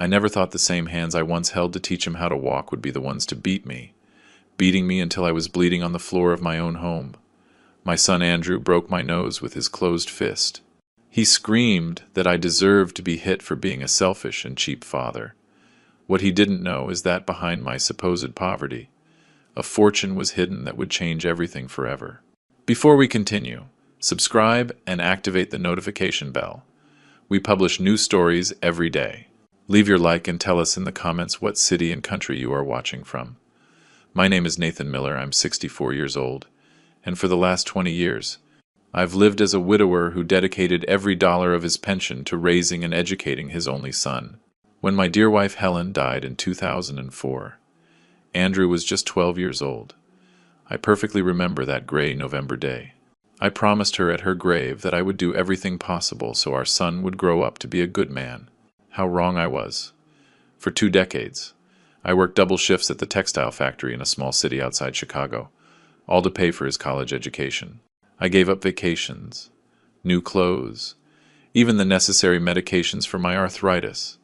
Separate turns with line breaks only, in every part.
I never thought the same hands I once held to teach him how to walk would be the ones to beat me, beating me until I was bleeding on the floor of my own home. My son Andrew broke my nose with his closed fist. He screamed that I deserved to be hit for being a selfish and cheap father. What he didn't know is that behind my supposed poverty, a fortune was hidden that would change everything forever. Before we continue, subscribe and activate the notification bell. We publish new stories every day. Leave your like and tell us in the comments what city and country you are watching from. My name is Nathan Miller. I'm 64 years old, and for the last 20 years, I've lived as a widower who dedicated every dollar of his pension to raising and educating his only son. When my dear wife Helen died in 2004, Andrew was just 12 years old. I perfectly remember that gray November day. I promised her at her grave that I would do everything possible so our son would grow up to be a good man. How wrong I was. For 2 decades, I worked double shifts at the textile factory in a small city outside Chicago, all to pay for his college education. I gave up vacations, new clothes, even the necessary medications for my arthritis,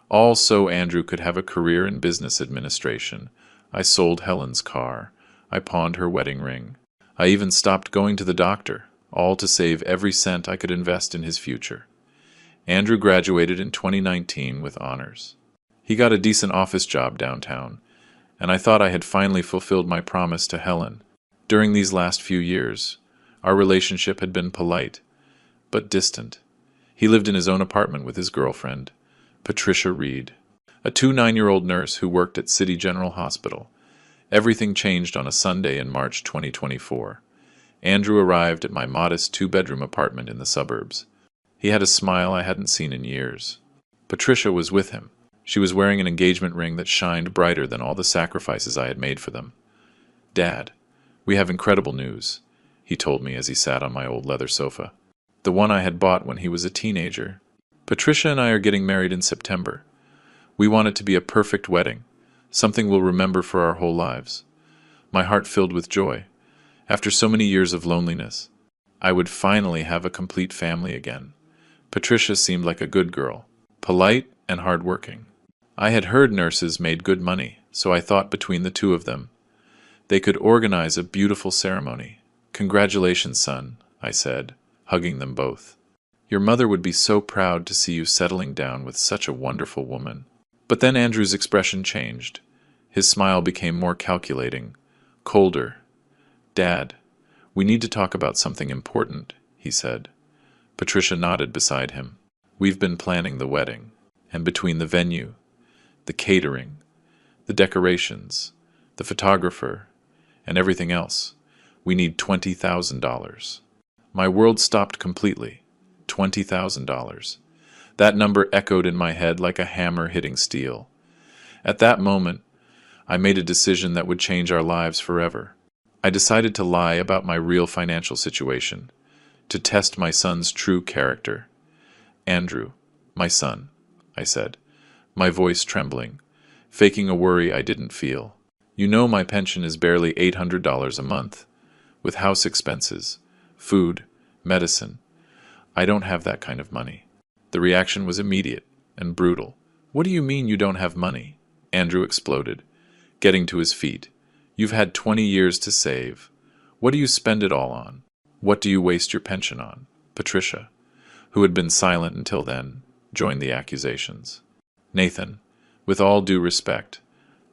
all so Andrew could have a career in business administration. I sold Helen's car. I pawned her wedding ring. I even stopped going to the doctor, all to save every cent I could invest in his future. Andrew graduated in 2019 with honors. He got a decent office job downtown, and I thought I had finally fulfilled my promise to Helen. During these last few years, our relationship had been polite, but distant. He lived in his own apartment with his girlfriend, Patricia Reed, a 9-year-old nurse who worked at City General Hospital. Everything changed on a Sunday in March 2024. Andrew arrived at my modest 2-bedroom apartment in the suburbs. He had a smile I hadn't seen in years. Patricia was with him. She was wearing an engagement ring that shined brighter than all the sacrifices I had made for them. "Dad, we have incredible news," he told me as he sat on my old leather sofa, the one I had bought when he was a teenager. "Patricia and I are getting married in September. We want it to be a perfect wedding, something we'll remember for our whole lives." My heart filled with joy. After so many years of loneliness, I would finally have a complete family again. Patricia seemed like a good girl, polite and hardworking. I had heard nurses made good money, so I thought between the two of them, they could organize a beautiful ceremony. "Congratulations, son," I said, hugging them both. "Your mother would be so proud to see you settling down with such a wonderful woman." But then Andrew's expression changed. His smile became more calculating, colder. "Dad, we need to talk about something important," he said. Patricia nodded beside him. "We've been planning the wedding, and between the venue, the catering, the decorations, the photographer, and everything else, we need $20,000. My world stopped completely. $20,000. That number echoed in my head like a hammer hitting steel. At that moment, I made a decision that would change our lives forever. I decided to lie about my real financial situation, to test my son's true character. "Andrew, my son," I said, my voice trembling, faking a worry I didn't feel. "You know my pension is barely $800 a month, with house expenses, food, medicine. I don't have that kind of money." The reaction was immediate and brutal. "What do you mean you don't have money?" Andrew exploded, getting to his feet. "You've had 20 years to save. What do you spend it all on? What do you waste your pension on?" Patricia, who had been silent until then, joined the accusations. "Nathan, with all due respect,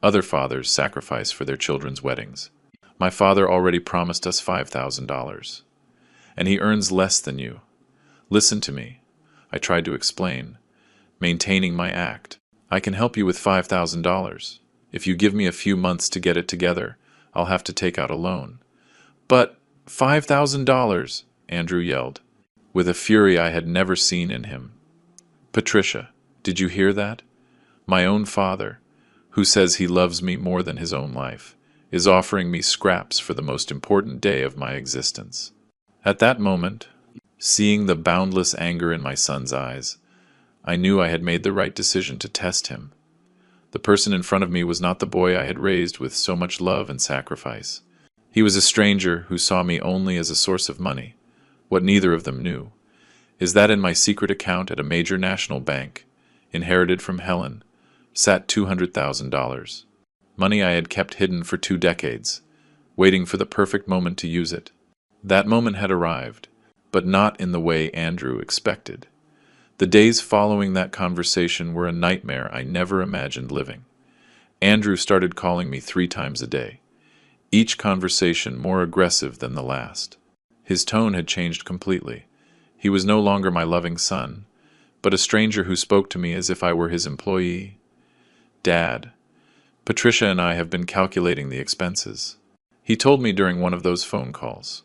other fathers sacrifice for their children's weddings. My father already promised us $5,000, and he earns less than you. Listen to me," I tried to explain, maintaining my act. "I can help you with $5,000. If you give me a few months to get it together, I'll have to take out a loan." "But $5,000, Andrew yelled, with a fury I had never seen in him. "Patricia, did you hear that? My own father, who says he loves me more than his own life, is offering me scraps for the most important day of my existence." At that moment, seeing the boundless anger in my son's eyes, I knew I had made the right decision to test him. The person in front of me was not the boy I had raised with so much love and sacrifice. He was a stranger who saw me only as a source of money. What neither of them knew is that in my secret account at a major national bank, inherited from Helen, sat $200,000. Money I had kept hidden for 2 decades, waiting for the perfect moment to use it. That moment had arrived, but not in the way Andrew expected. The days following that conversation were a nightmare I never imagined living. Andrew started calling me 3 times a day, each conversation more aggressive than the last. His tone had changed completely. He was no longer my loving son, but a stranger who spoke to me as if I were his employee. Dad, Patricia and I have been calculating the expenses. He told me during one of those phone calls.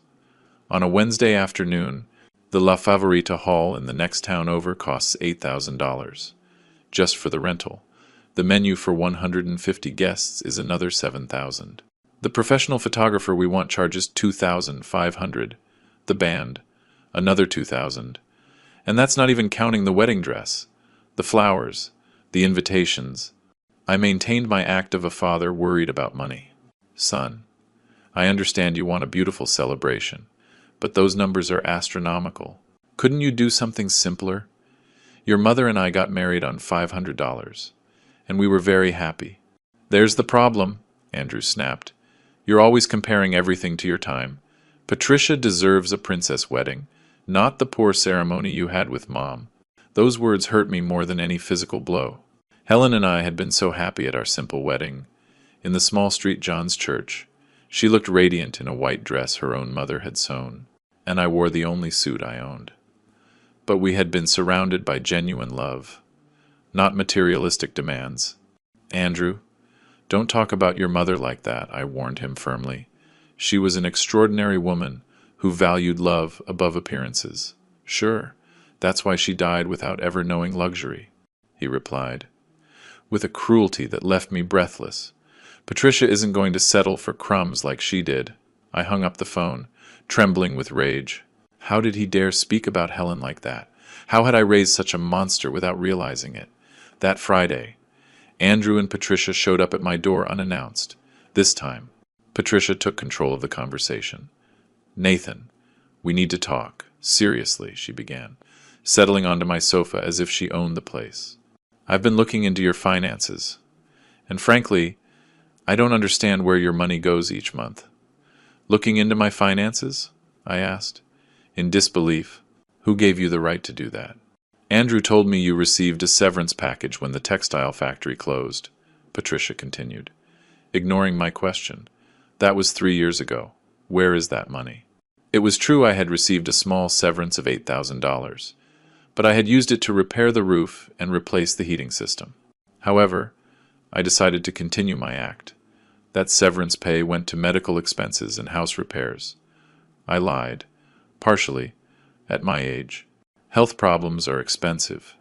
On a Wednesday afternoon, the La Favorita Hall in the next town over costs $8,000, just for the rental. The menu for 150 guests is another $7,000. The professional photographer we want charges $2,500. The band, another $2,000. And that's not even counting the wedding dress, the flowers, the invitations. I maintained my act of a father worried about money. Son, I understand you want a beautiful celebration, but those numbers are astronomical. Couldn't you do something simpler? Your mother and I got married on $500, and we were very happy. There's the problem, Andrew snapped. You're always comparing everything to your time. Patricia deserves a princess wedding, not the poor ceremony you had with Mom. Those words hurt me more than any physical blow. Helen and I had been so happy at our simple wedding. In the small street John's church, she looked radiant in a white dress her own mother had sewn, and I wore the only suit I owned. But we had been surrounded by genuine love, not materialistic demands. Andrew, don't talk about your mother like that, I warned him firmly. She was an extraordinary woman who valued love above appearances. Sure, that's why she died without ever knowing luxury, he replied, with a cruelty that left me breathless. Patricia isn't going to settle for crumbs like she did. I hung up the phone, trembling with rage. How did he dare speak about Helen like that? How had I raised such a monster without realizing it? That Friday, Andrew and Patricia showed up at my door unannounced. This time, Patricia took control of the conversation. Nathan, we need to talk. Seriously, she began, settling onto my sofa as if she owned the place. I've been looking into your finances, and frankly, I don't understand where your money goes each month. Looking into my finances? I asked, in disbelief. Who gave you the right to do that? Andrew told me you received a severance package when the textile factory closed, Patricia continued, ignoring my question. That was 3 years ago. Where is that money? It was true I had received a small severance of $8,000, but I had used it to repair the roof and replace the heating system. However, I decided to continue my act. That severance pay went to medical expenses and house repairs. I lied, partially, at my age. Health problems are expensive.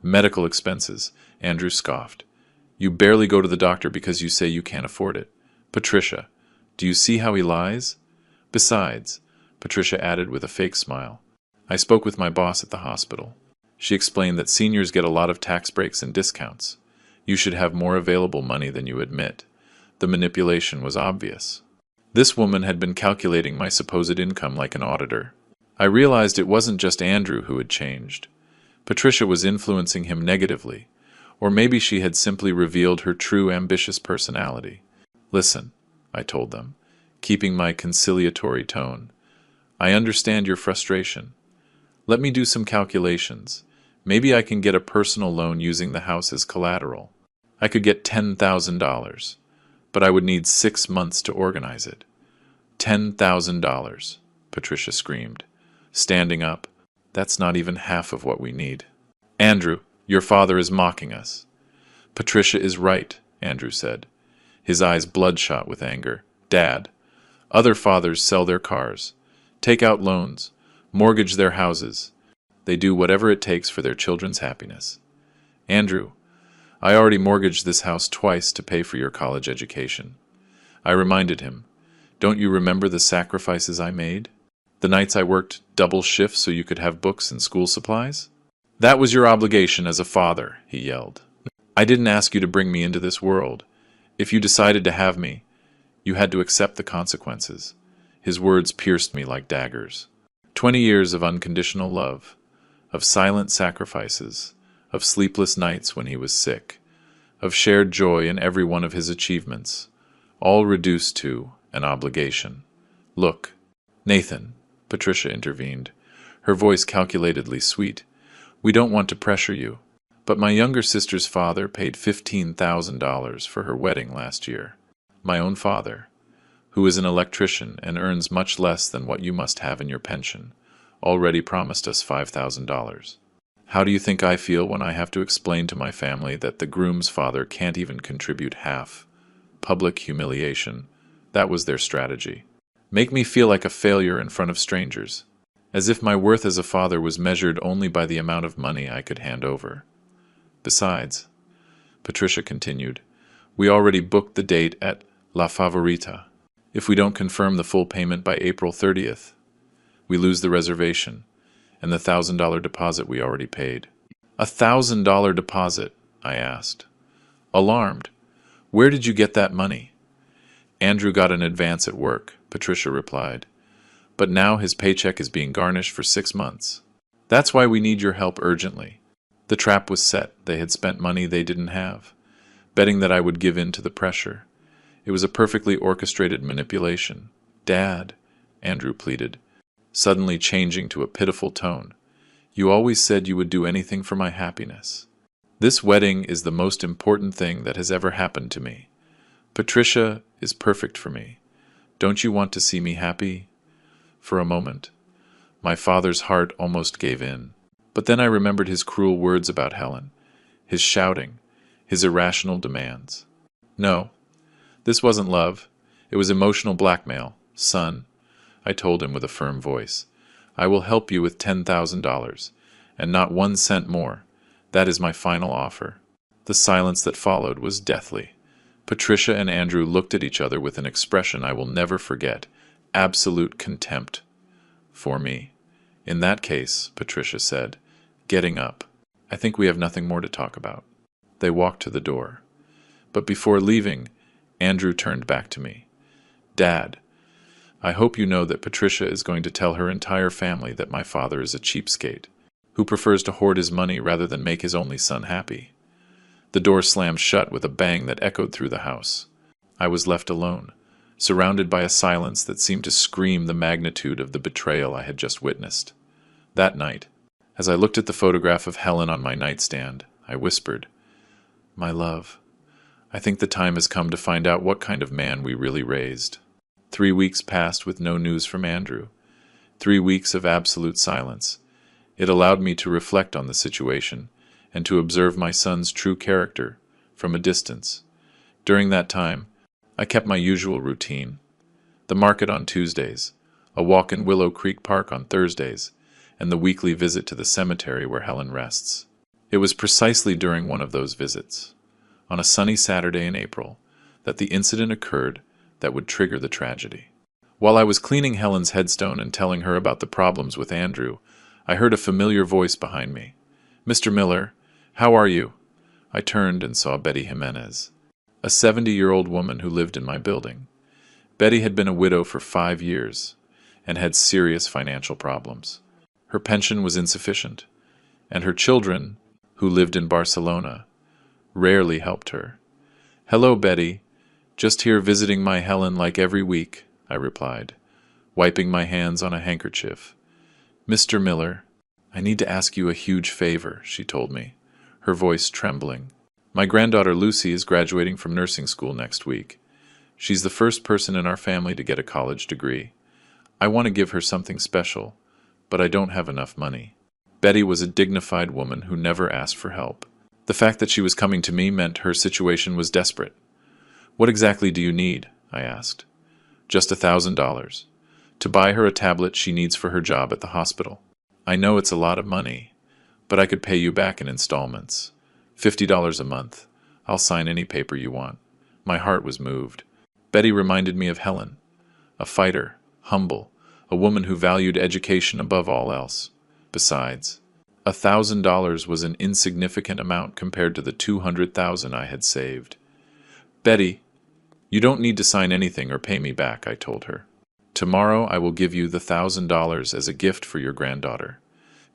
Medical expenses, Andrew scoffed. You barely go to the doctor because you say you can't afford it. Patricia, do you see how he lies? Besides, Patricia added with a fake smile, I spoke with my boss at the hospital. She explained that seniors get a lot of tax breaks and discounts. You should have more available money than you admit. The manipulation was obvious. This woman had been calculating my supposed income like an auditor. I realized it wasn't just Andrew who had changed. Patricia was influencing him negatively, or maybe she had simply revealed her true ambitious personality. Listen, I told them, keeping my conciliatory tone. I understand your frustration. Let me do some calculations. Maybe I can get a personal loan using the house as collateral. I could get $10,000, but I would need 6 months to organize it. $10,000, Patricia screamed, standing up. That's not even half of what we need. Andrew, your father is mocking us. Patricia is right, Andrew said, his eyes bloodshot with anger. Dad, other fathers sell their cars, take out loans, mortgage their houses. They do whatever it takes for their children's happiness. Andrew, I already mortgaged this house twice to pay for your college education. I reminded him, don't you remember the sacrifices I made? The nights I worked double shifts so you could have books and school supplies? That was your obligation as a father, he yelled. I didn't ask you to bring me into this world. If you decided to have me, you had to accept the consequences. His words pierced me like daggers. 20 years of unconditional love, of silent sacrifices, of sleepless nights when he was sick, of shared joy in every one of his achievements, all reduced to an obligation. Look, Nathan, Patricia intervened, her voice calculatedly sweet. We don't want to pressure you, but my younger sister's father paid $15,000 for her wedding last year. My own father, who is an electrician and earns much less than what you must have in your pension, already promised us $5,000. How do you think I feel when I have to explain to my family that the groom's father can't even contribute half? Public humiliation. That was their strategy. Make me feel like a failure in front of strangers, as if my worth as a father was measured only by the amount of money I could hand over. Besides, Patricia continued, we already booked the date at La Favorita. If we don't confirm the full payment by April 30th, we lose the reservation and the $1,000 deposit we already paid. $1,000 deposit? I asked. Alarmed. Where did you get that money? Andrew got an advance at work, Patricia replied. But now his paycheck is being garnished for 6 months. That's why we need your help urgently. The trap was set. They had spent money they didn't have, betting that I would give in to the pressure. It was a perfectly orchestrated manipulation. Dad, Andrew pleaded, suddenly changing to a pitiful tone. You always said you would do anything for my happiness. This wedding is the most important thing that has ever happened to me. Patricia is perfect for me. Don't you want to see me happy? For a moment, my father's heart almost gave in. But then I remembered his cruel words about Helen, his shouting, his irrational demands. No, this wasn't love. It was emotional blackmail. Son, I told him with a firm voice, I will help you with $10,000, and not 1 cent more. That is my final offer. The silence that followed was deathly. Patricia and Andrew looked at each other with an expression I will never forget, absolute contempt for me. In that case, Patricia said, getting up, I think we have nothing more to talk about. They walked to the door. But before leaving, Andrew turned back to me. Dad, I hope you know that Patricia is going to tell her entire family that my father is a cheapskate, who prefers to hoard his money rather than make his only son happy. The door slammed shut with a bang that echoed through the house. I was left alone, surrounded by a silence that seemed to scream the magnitude of the betrayal I had just witnessed. That night, as I looked at the photograph of Helen on my nightstand, I whispered, My love, I think the time has come to find out what kind of man we really raised. 3 weeks passed with no news from Andrew. 3 weeks of absolute silence. It allowed me to reflect on the situation and to observe my son's true character from a distance. During that time, I kept my usual routine. The market on Tuesdays, a walk in Willow Creek Park on Thursdays, and the weekly visit to the cemetery where Helen rests. It was precisely during one of those visits, on a sunny Saturday in April, that the incident occurred that would trigger the tragedy. While I was cleaning Helen's headstone and telling her about the problems with Andrew, I heard a familiar voice behind me. Mr. Miller, how are you? I turned and saw Betty Jimenez, a 70-year-old woman who lived in my building. Betty had been a widow for 5 years and had serious financial problems. Her pension was insufficient, and her children, who lived in Barcelona, rarely helped her. Hello, Betty. Just here visiting my Helen like every week, I replied, wiping my hands on a handkerchief. Mr. Miller, I need to ask you a huge favor, she told me, her voice trembling. My granddaughter Lucy is graduating from nursing school next week. She's the first person in our family to get a college degree. I want to give her something special, but I don't have enough money. Betty was a dignified woman who never asked for help. The fact that she was coming to me meant her situation was desperate. What exactly do you need? I asked. Just $1,000. To buy her a tablet she needs for her job at the hospital. I know it's a lot of money, but I could pay you back in installments. $50 a month. I'll sign any paper you want. My heart was moved. Betty reminded me of Helen, a fighter, humble, a woman who valued education above all else. Besides, $1,000 was an insignificant amount compared to the $200,000 I had saved. Betty, you don't need to sign anything or pay me back, I told her. Tomorrow I will give you the $1,000 as a gift for your granddaughter.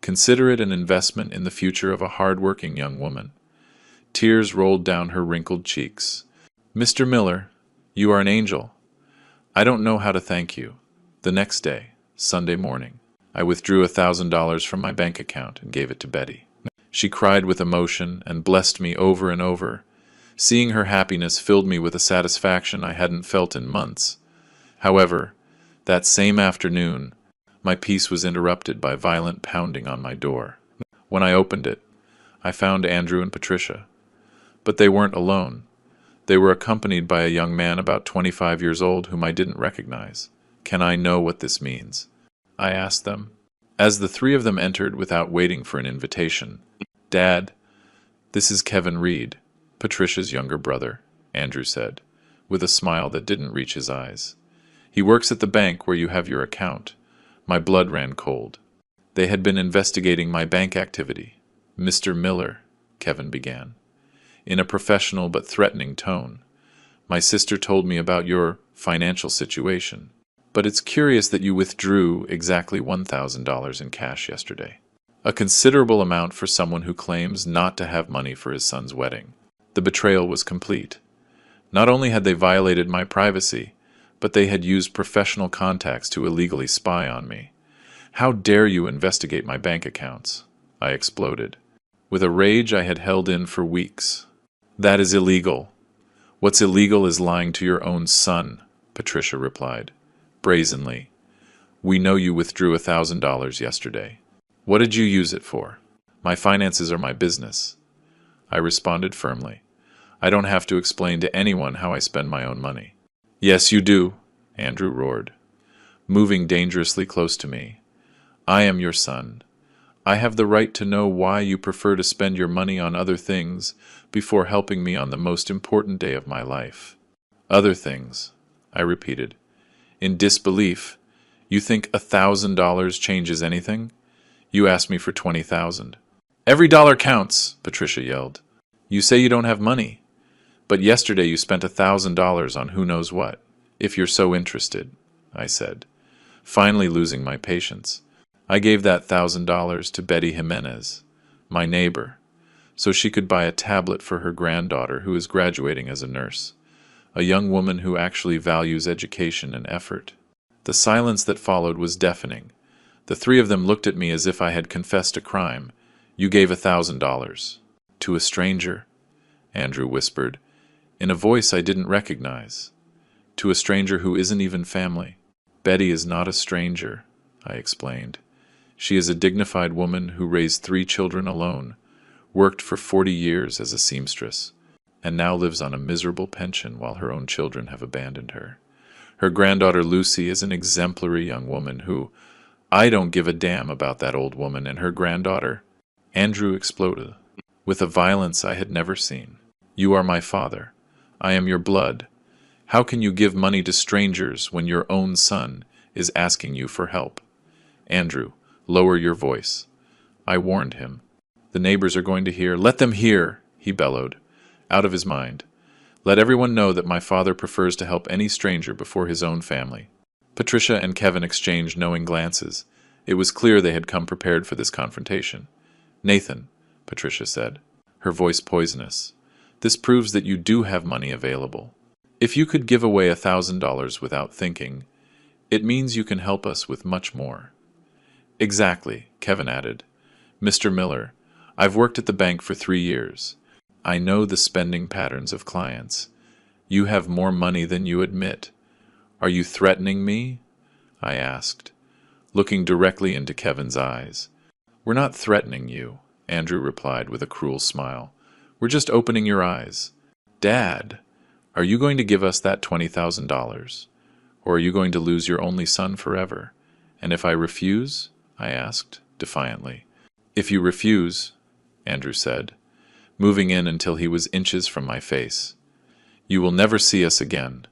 Consider it an investment in the future of a hard-working young woman. Tears rolled down her wrinkled cheeks. "Mr. Miller, you are an angel. I don't know how to thank you." The next day, Sunday morning, I withdrew $1,000 from my bank account and gave it to Betty. She cried with emotion and blessed me over and over. Seeing her happiness filled me with a satisfaction I hadn't felt in months. However, that same afternoon, my peace was interrupted by violent pounding on my door. When I opened it, I found Andrew and Patricia. But they weren't alone. They were accompanied by a young man about 25 years old whom I didn't recognize. "Can I know what this means?" I asked them. As the three of them entered without waiting for an invitation, "Dad, this is Kevin Reed, Patricia's younger brother," Andrew said, with a smile that didn't reach his eyes. "He works at the bank where you have your account." My blood ran cold. They had been investigating my bank activity. "Mr. Miller," Kevin began, in a professional but threatening tone, "my sister told me about your financial situation, but it's curious that you withdrew exactly $1,000 in cash yesterday. A considerable amount for someone who claims not to have money for his son's wedding." The betrayal was complete. Not only had they violated my privacy, but they had used professional contacts to illegally spy on me. "How dare you investigate my bank accounts?" I exploded, with a rage I had held in for weeks. "That is illegal. What's illegal is lying to your own son," Patricia replied, brazenly. "We know you withdrew $1,000 yesterday. What did you use it for?" "My finances are my business," I responded firmly. "I don't have to explain to anyone how I spend my own money." "Yes, you do," Andrew roared, moving dangerously close to me. "I am your son. I have the right to know why you prefer to spend your money on other things before helping me on the most important day of my life." "Other things," I repeated, in disbelief. "You think $1,000 changes anything? You asked me for 20,000. "Every dollar counts," Patricia yelled. "You say you don't have money, but yesterday you spent $1,000 on who knows what. If you're so interested," I said, finally losing my patience. "I gave that $1,000 to Betty Jimenez, my neighbor, so she could buy a tablet for her granddaughter who is graduating as a nurse, a young woman who actually values education and effort." The silence that followed was deafening. The three of them looked at me as if I had confessed a crime. "You gave $1,000 to a stranger," Andrew whispered, in a voice I didn't recognize. "To a stranger who isn't even family." "Betty is not a stranger," I explained. "She is a dignified woman who raised 3 children alone, worked for 40 years as a seamstress, and now lives on a miserable pension while her own children have abandoned her. Her granddaughter Lucy is an exemplary young woman who— I don't give a damn about that old woman and her granddaughter." Andrew exploded, with a violence I had never seen. "You are my father. I am your blood. How can you give money to strangers when your own son is asking you for help?" "Andrew, lower your voice," I warned him. "The neighbors are going to hear." "Let them hear," he bellowed, out of his mind. "Let everyone know that my father prefers to help any stranger before his own family." Patricia and Kevin exchanged knowing glances. It was clear they had come prepared for this confrontation. "Nathan," Patricia said, her voice poisonous, "this proves that you do have money available. If you could give away $1,000 without thinking, it means you can help us with much more." "Exactly," Kevin added. "Mr. Miller, I've worked at the bank for 3 years. I know the spending patterns of clients. You have more money than you admit. Are you threatening me?" I asked, looking directly into Kevin's eyes. "We're not threatening you," Andrew replied with a cruel smile. "We're just opening your eyes. Dad, are you going to give us that $20,000? Or are you going to lose your only son forever? And if I refuse?" I asked, defiantly. "If you refuse," Andrew said, moving in until he was inches from my face, "you will never see us again.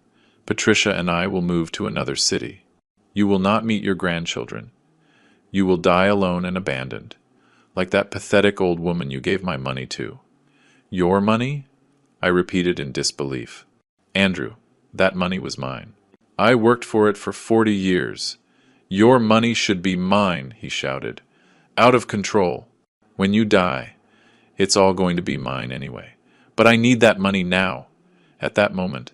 Patricia and I will move to another city. You will not meet your grandchildren. You will die alone and abandoned, like that pathetic old woman you gave my money to." "Your money?" I repeated in disbelief. "Andrew, that money was mine. I worked for it for 40 years. Your money should be mine," he shouted. "Out of control. When you die, it's all going to be mine anyway. But I need that money now. At that moment,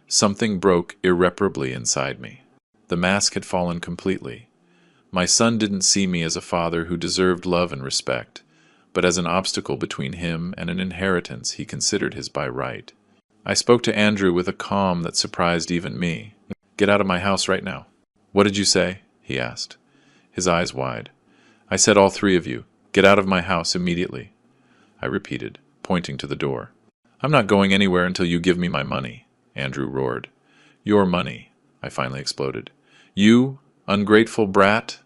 something broke irreparably inside me. The mask had fallen completely. My son didn't see me as a father who deserved love and respect, but as an obstacle between him and an inheritance he considered his by right. I spoke to Andrew with a calm that surprised even me. "Get out of my house right now." "What did you say?" he asked, his eyes wide. "I said all three of you, get out of my house immediately," I repeated, pointing to the door. "I'm not going anywhere until you give me my money," Andrew roared. "Your money," I finally exploded. "You, ungrateful brat!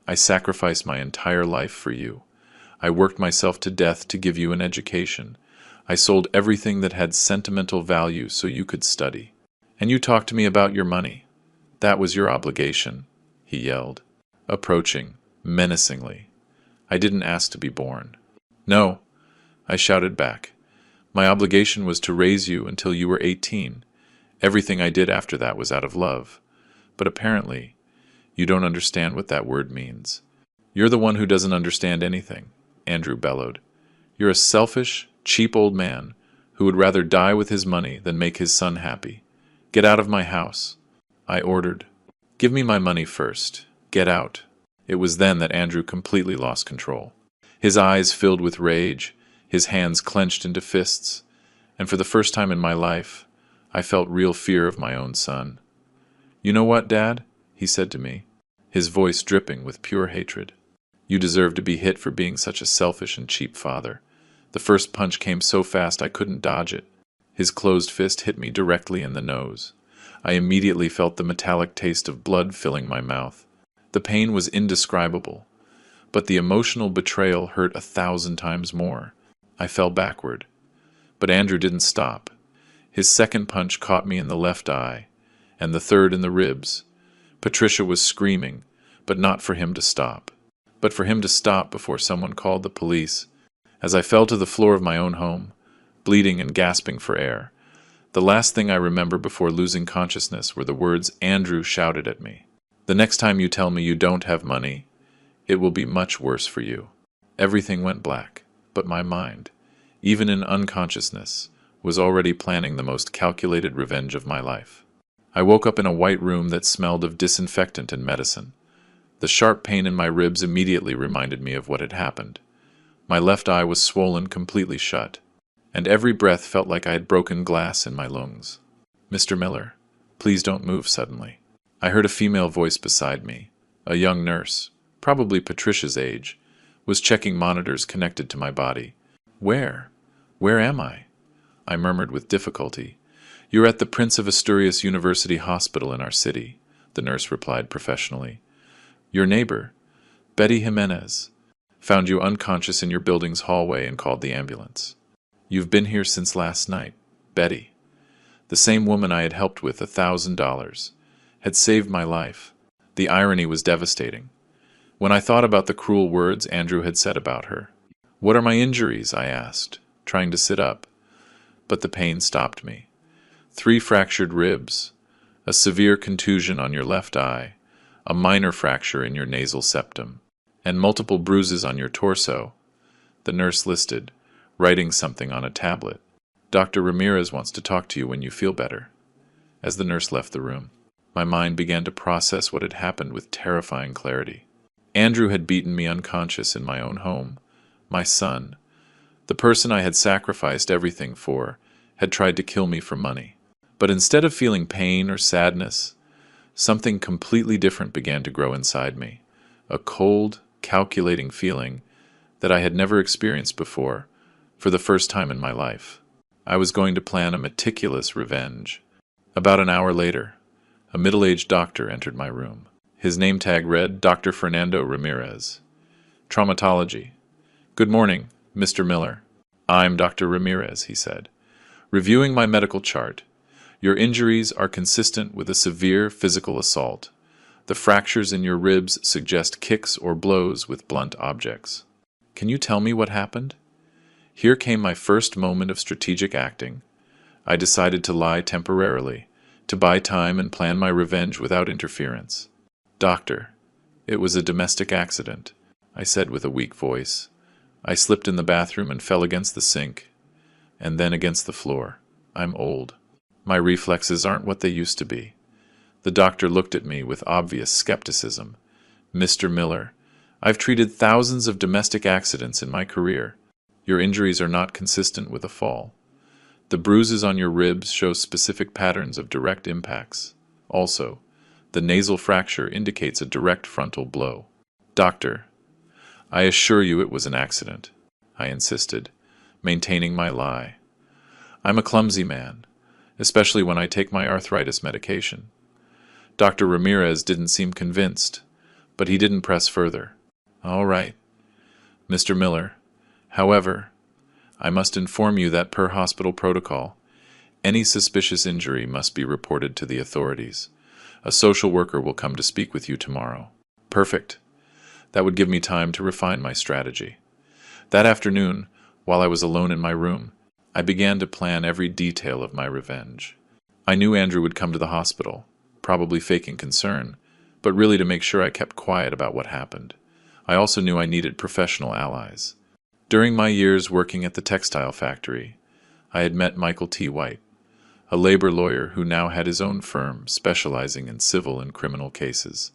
I sacrificed my entire life for you. I worked myself to death to give you an education. I sold everything that had sentimental value so you could study. And you talked to me about your money. That was your obligation," he yelled, approaching menacingly. I didn't ask to be born. "No," I shouted back. "My obligation was to raise you until you were 18. Everything I did after that was out of love. But apparently, you don't understand what that word means." "You're the one who doesn't understand anything," Andrew bellowed. "You're a selfish, cheap old man who would rather die with his money than make his son happy. Get out of my house," I ordered. "Give me my money first. Get out." It was then that Andrew completely lost control. His eyes filled with rage, his hands clenched into fists, and for the first time in my life, I felt real fear of my own son. "You know what, Dad?" he said to me, his voice dripping with pure hatred. "You deserve to be hit for being such a selfish and cheap father. The first punch came so fast I couldn't dodge it." His closed fist hit me directly in the nose. I immediately felt the metallic taste of blood filling my mouth. The pain was indescribable, but the emotional betrayal hurt 1,000 times more. I fell backward. But Andrew didn't stop. His second punch caught me in the left eye, and the third in the ribs. Patricia was screaming, but not for him to stop. But for him to stop before someone called the police. As I fell to the floor of my own home, bleeding and gasping for air, the last thing I remember before losing consciousness were the words Andrew shouted at me. "The next time you tell me you don't have money, it will be much worse for you." Everything went black, but my mind, even in unconsciousness, was already planning the most calculated revenge of my life. I woke up in a white room that smelled of disinfectant and medicine. The sharp pain in my ribs immediately reminded me of what had happened. My left eye was swollen completely shut, and every breath felt like I had broken glass in my lungs. "Mr. Miller, please don't move suddenly." I heard a female voice beside me. A young nurse, probably Patricia's age, was checking monitors connected to my body. "Where? Where am I?" I murmured with difficulty. "You're at the Prince of Asturias University Hospital in our city," the nurse replied professionally. "Your neighbor, Betty Jimenez, found you unconscious in your building's hallway and called the ambulance. You've been here since last night. Betty, the same woman I had helped with $1,000, had saved my life." The irony was devastating. When I thought about the cruel words Andrew had said about her. "What are my injuries?" I asked, trying to sit up. But the pain stopped me. 3 fractured ribs, a severe contusion on your left eye, a minor fracture in your nasal septum, and multiple bruises on your torso, the nurse listed, writing something on a tablet. "Dr. Ramirez wants to talk to you when you feel better." As the nurse left the room, my mind began to process what had happened with terrifying clarity. Andrew had beaten me unconscious in my own home. My son, the person I had sacrificed everything for, had tried to kill me for money. But instead of feeling pain or sadness, something completely different began to grow inside me. A cold, calculating feeling that I had never experienced before, for the first time in my life. I was going to plan a meticulous revenge. About an hour later, a middle-aged doctor entered my room. His name tag read, "Dr. Fernando Ramirez. Traumatology." "Good morning, Mr. Miller." "I'm Dr. Ramirez," he said. "Reviewing my medical chart. Your injuries are consistent with a severe physical assault. The fractures in your ribs suggest kicks or blows with blunt objects." Can you tell me what happened? Here came my first moment of strategic acting. I decided to lie temporarily, to buy time and plan my revenge without interference. "Doctor, it was a domestic accident," I said with a weak voice. "I slipped in the bathroom and fell against the sink, and then against the floor. I'm old. My reflexes aren't what they used to be. The doctor looked at me with obvious skepticism. Mr. Miller, I've treated thousands of domestic accidents in my career. Your injuries are not consistent with a fall. The bruises on your ribs show specific patterns of direct impacts. Also, the nasal fracture indicates a direct frontal blow. Doctor, I assure you it was an accident, I insisted, maintaining my lie. I'm a clumsy man, especially when I take my arthritis medication. Dr. Ramirez didn't seem convinced, but he didn't press further. All right, Mr. Miller. However, I must inform you that per hospital protocol, any suspicious injury must be reported to the authorities. A social worker will come to speak with you tomorrow. Perfect. That would give me time to refine my strategy. That afternoon, while I was alone in my room, I began to plan every detail of my revenge. I knew Andrew would come to the hospital, probably faking concern, but really to make sure I kept quiet about what happened. I also knew I needed professional allies. During my years working at the textile factory, I had met Michael T. White, a labor lawyer who now had his own firm specializing in civil and criminal cases.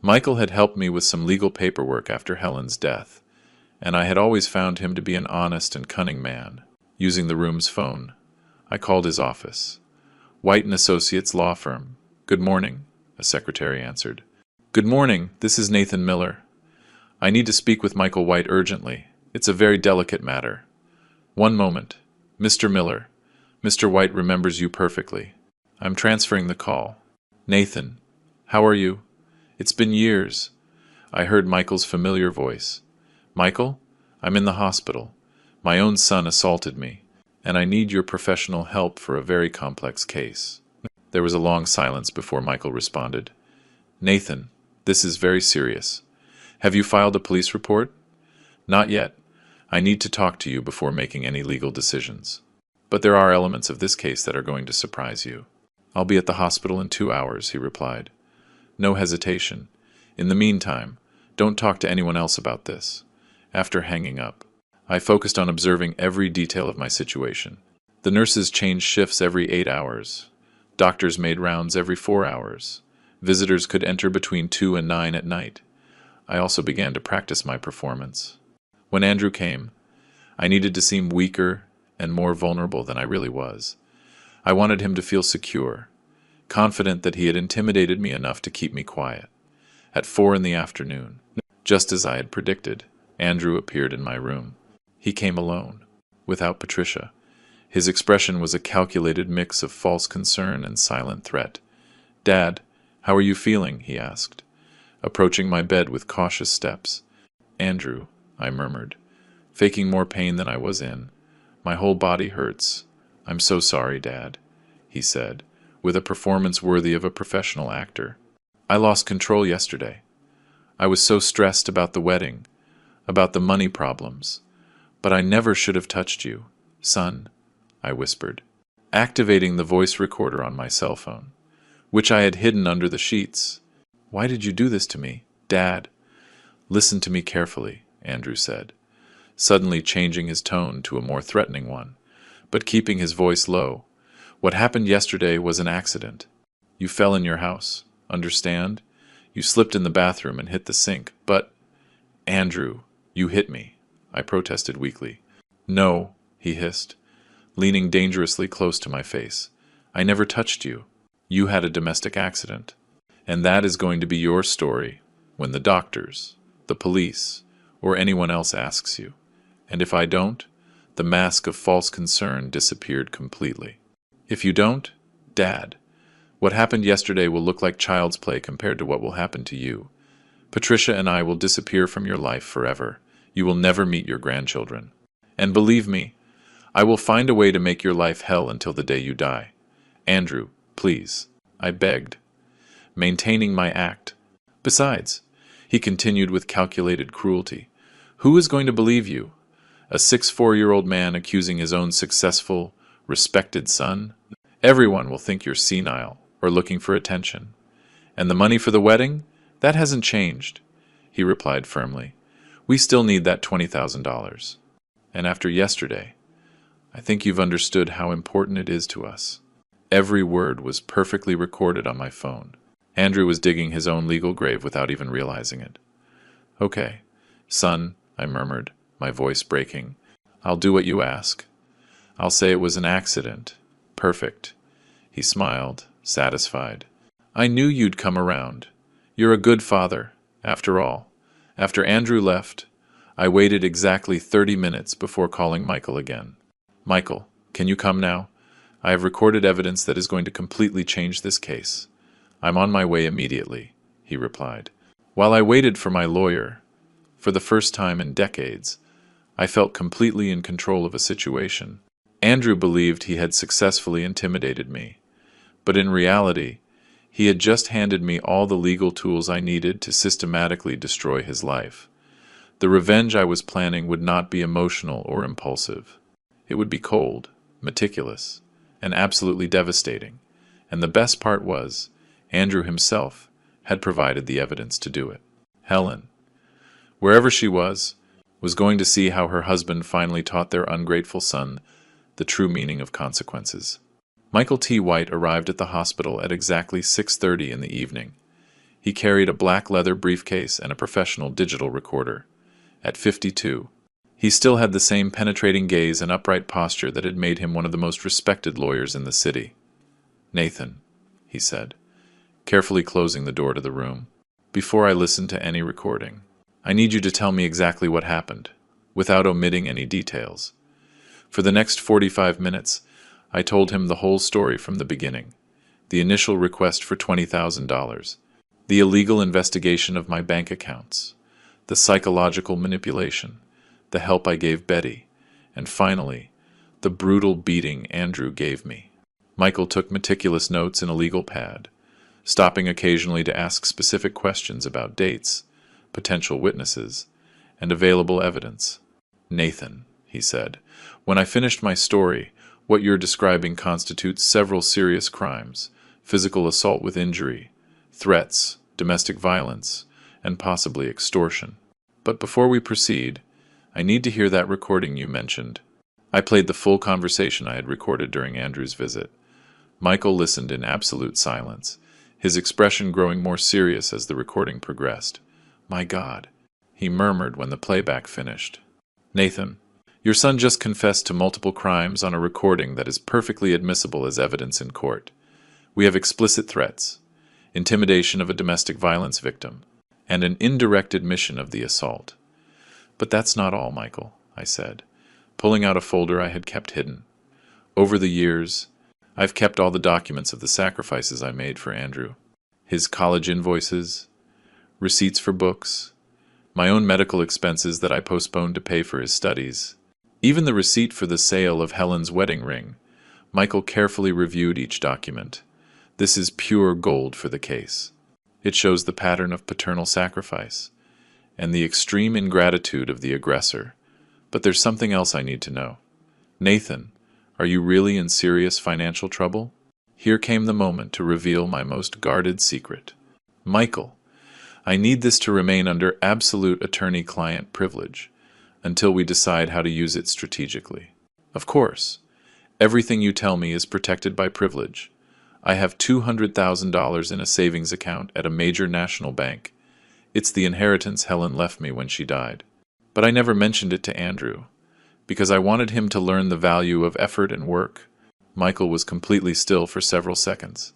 Michael had helped me with some legal paperwork after Helen's death, and I had always found him to be an honest and cunning man. Using the room's phone, I called his office. White & Associates law firm. Good morning, a secretary answered. Good morning, this is Nathan Miller. I need to speak with Michael White urgently. It's a very delicate matter. One moment. Mr. Miller. Mr. White remembers you perfectly. I'm transferring the call. Nathan, how are you? It's been years. I heard Michael's familiar voice. Michael, I'm in the hospital. My own son assaulted me, and I need your professional help for a very complex case. There was a long silence before Michael responded. Nathan, this is very serious. Have you filed a police report? Not yet. I need to talk to you before making any legal decisions. But there are elements of this case that are going to surprise you. I'll be at the hospital in 2 hours, he replied. No hesitation. In the meantime, don't talk to anyone else about this. After hanging up, I focused on observing every detail of my situation. The nurses changed shifts every 8 hours. Doctors made rounds every 4 hours. Visitors could enter between 2 and 9 at night. I also began to practice my performance. When Andrew came, I needed to seem weaker and more vulnerable than I really was. I wanted him to feel secure, confident that he had intimidated me enough to keep me quiet. At 4 in the afternoon, just as I had predicted, Andrew appeared in my room. He came alone, without Patricia. His expression was a calculated mix of false concern and silent threat. Dad, how are you feeling? He asked, approaching my bed with cautious steps. Andrew, I murmured, faking more pain than I was in. My whole body hurts. I'm so sorry, Dad, he said, with a performance worthy of a professional actor. I lost control yesterday. I was so stressed about the wedding, about the money problems. But I never should have touched you, son, I whispered, activating the voice recorder on my cell phone, which I had hidden under the sheets. Why did you do this to me, Dad? Listen to me carefully, Andrew said, suddenly changing his tone to a more threatening one, but keeping his voice low. What happened yesterday was an accident. You fell in your house, understand? You slipped in the bathroom and hit the sink, but... Andrew, you hit me, I protested weakly. No, he hissed, leaning dangerously close to my face. I never touched you. You had a domestic accident. And that is going to be your story when the doctors, the police, or anyone else asks you. And if I don't, the mask of false concern disappeared completely. If you don't, Dad, what happened yesterday will look like child's play compared to what will happen to you. Patricia and I will disappear from your life forever. You will never meet your grandchildren. And believe me, I will find a way to make your life hell until the day you die. Andrew, please, I begged, maintaining my act. Besides, he continued with calculated cruelty, who is going to believe you? A 6'4" man accusing his own successful, respected son? Everyone will think you're senile or looking for attention. And the money for the wedding? That hasn't changed, he replied firmly. We still need that $20,000. And after yesterday, I think you've understood how important it is to us. Every word was perfectly recorded on my phone. Andrew was digging his own legal grave without even realizing it. Okay, son, I murmured, my voice breaking. I'll do what you ask. I'll say it was an accident. Perfect. He smiled, satisfied. I knew you'd come around. You're a good father, after all. After Andrew left, I waited exactly 30 minutes before calling Michael again. Michael, can you come now? I have recorded evidence that is going to completely change this case. I'm on my way immediately, he replied. While I waited for my lawyer, for the first time in decades, I felt completely in control of a situation. Andrew believed he had successfully intimidated me, but in reality, he had just handed me all the legal tools I needed to systematically destroy his life. The revenge I was planning would not be emotional or impulsive. It would be cold, meticulous, and absolutely devastating. And the best part was, Andrew himself had provided the evidence to do it. Helen, wherever she was going to see how her husband finally taught their ungrateful son the true meaning of consequences. Michael T. White arrived at the hospital at exactly 6:30 in the evening. He carried a black leather briefcase and a professional digital recorder. At 52, he still had the same penetrating gaze and upright posture that had made him one of the most respected lawyers in the city. Nathan, he said, carefully closing the door to the room, before I listen to any recording, I need you to tell me exactly what happened, without omitting any details. For the next 45 minutes, I told him the whole story from the beginning. The initial request for $20,000, the illegal investigation of my bank accounts, the psychological manipulation, the help I gave Betty, and finally, the brutal beating Andrew gave me. Michael took meticulous notes in a legal pad, stopping occasionally to ask specific questions about dates, potential witnesses, and available evidence. Nathan, he said, when I finished my story, what you're describing constitutes several serious crimes: physical assault with injury, threats, domestic violence, and possibly extortion. But before we proceed, I need to hear that recording you mentioned. I played the full conversation I had recorded during Andrew's visit. Michael listened in absolute silence, his expression growing more serious as the recording progressed. My God, he murmured when the playback finished. Nathan, your son just confessed to multiple crimes on a recording that is perfectly admissible as evidence in court. We have explicit threats, intimidation of a domestic violence victim, and an indirect admission of the assault. But that's not all, Michael, I said, pulling out a folder I had kept hidden. Over the years, I've kept all the documents of the sacrifices I made for Andrew. His college invoices, receipts for books, my own medical expenses that I postponed to pay for his studies, even the receipt for the sale of Helen's wedding ring. Michael carefully reviewed each document. This is pure gold for the case. It shows the pattern of paternal sacrifice and the extreme ingratitude of the aggressor. But there's something else I need to know. Nathan, are you really in serious financial trouble? Here came the moment to reveal my most guarded secret. Michael, I need this to remain under absolute attorney-client privilege until we decide how to use it strategically. Of course, everything you tell me is protected by privilege. I have $200,000 in a savings account at a major national bank. It's the inheritance Helen left me when she died. But I never mentioned it to Andrew, because I wanted him to learn the value of effort and work. Michael was completely still for several seconds.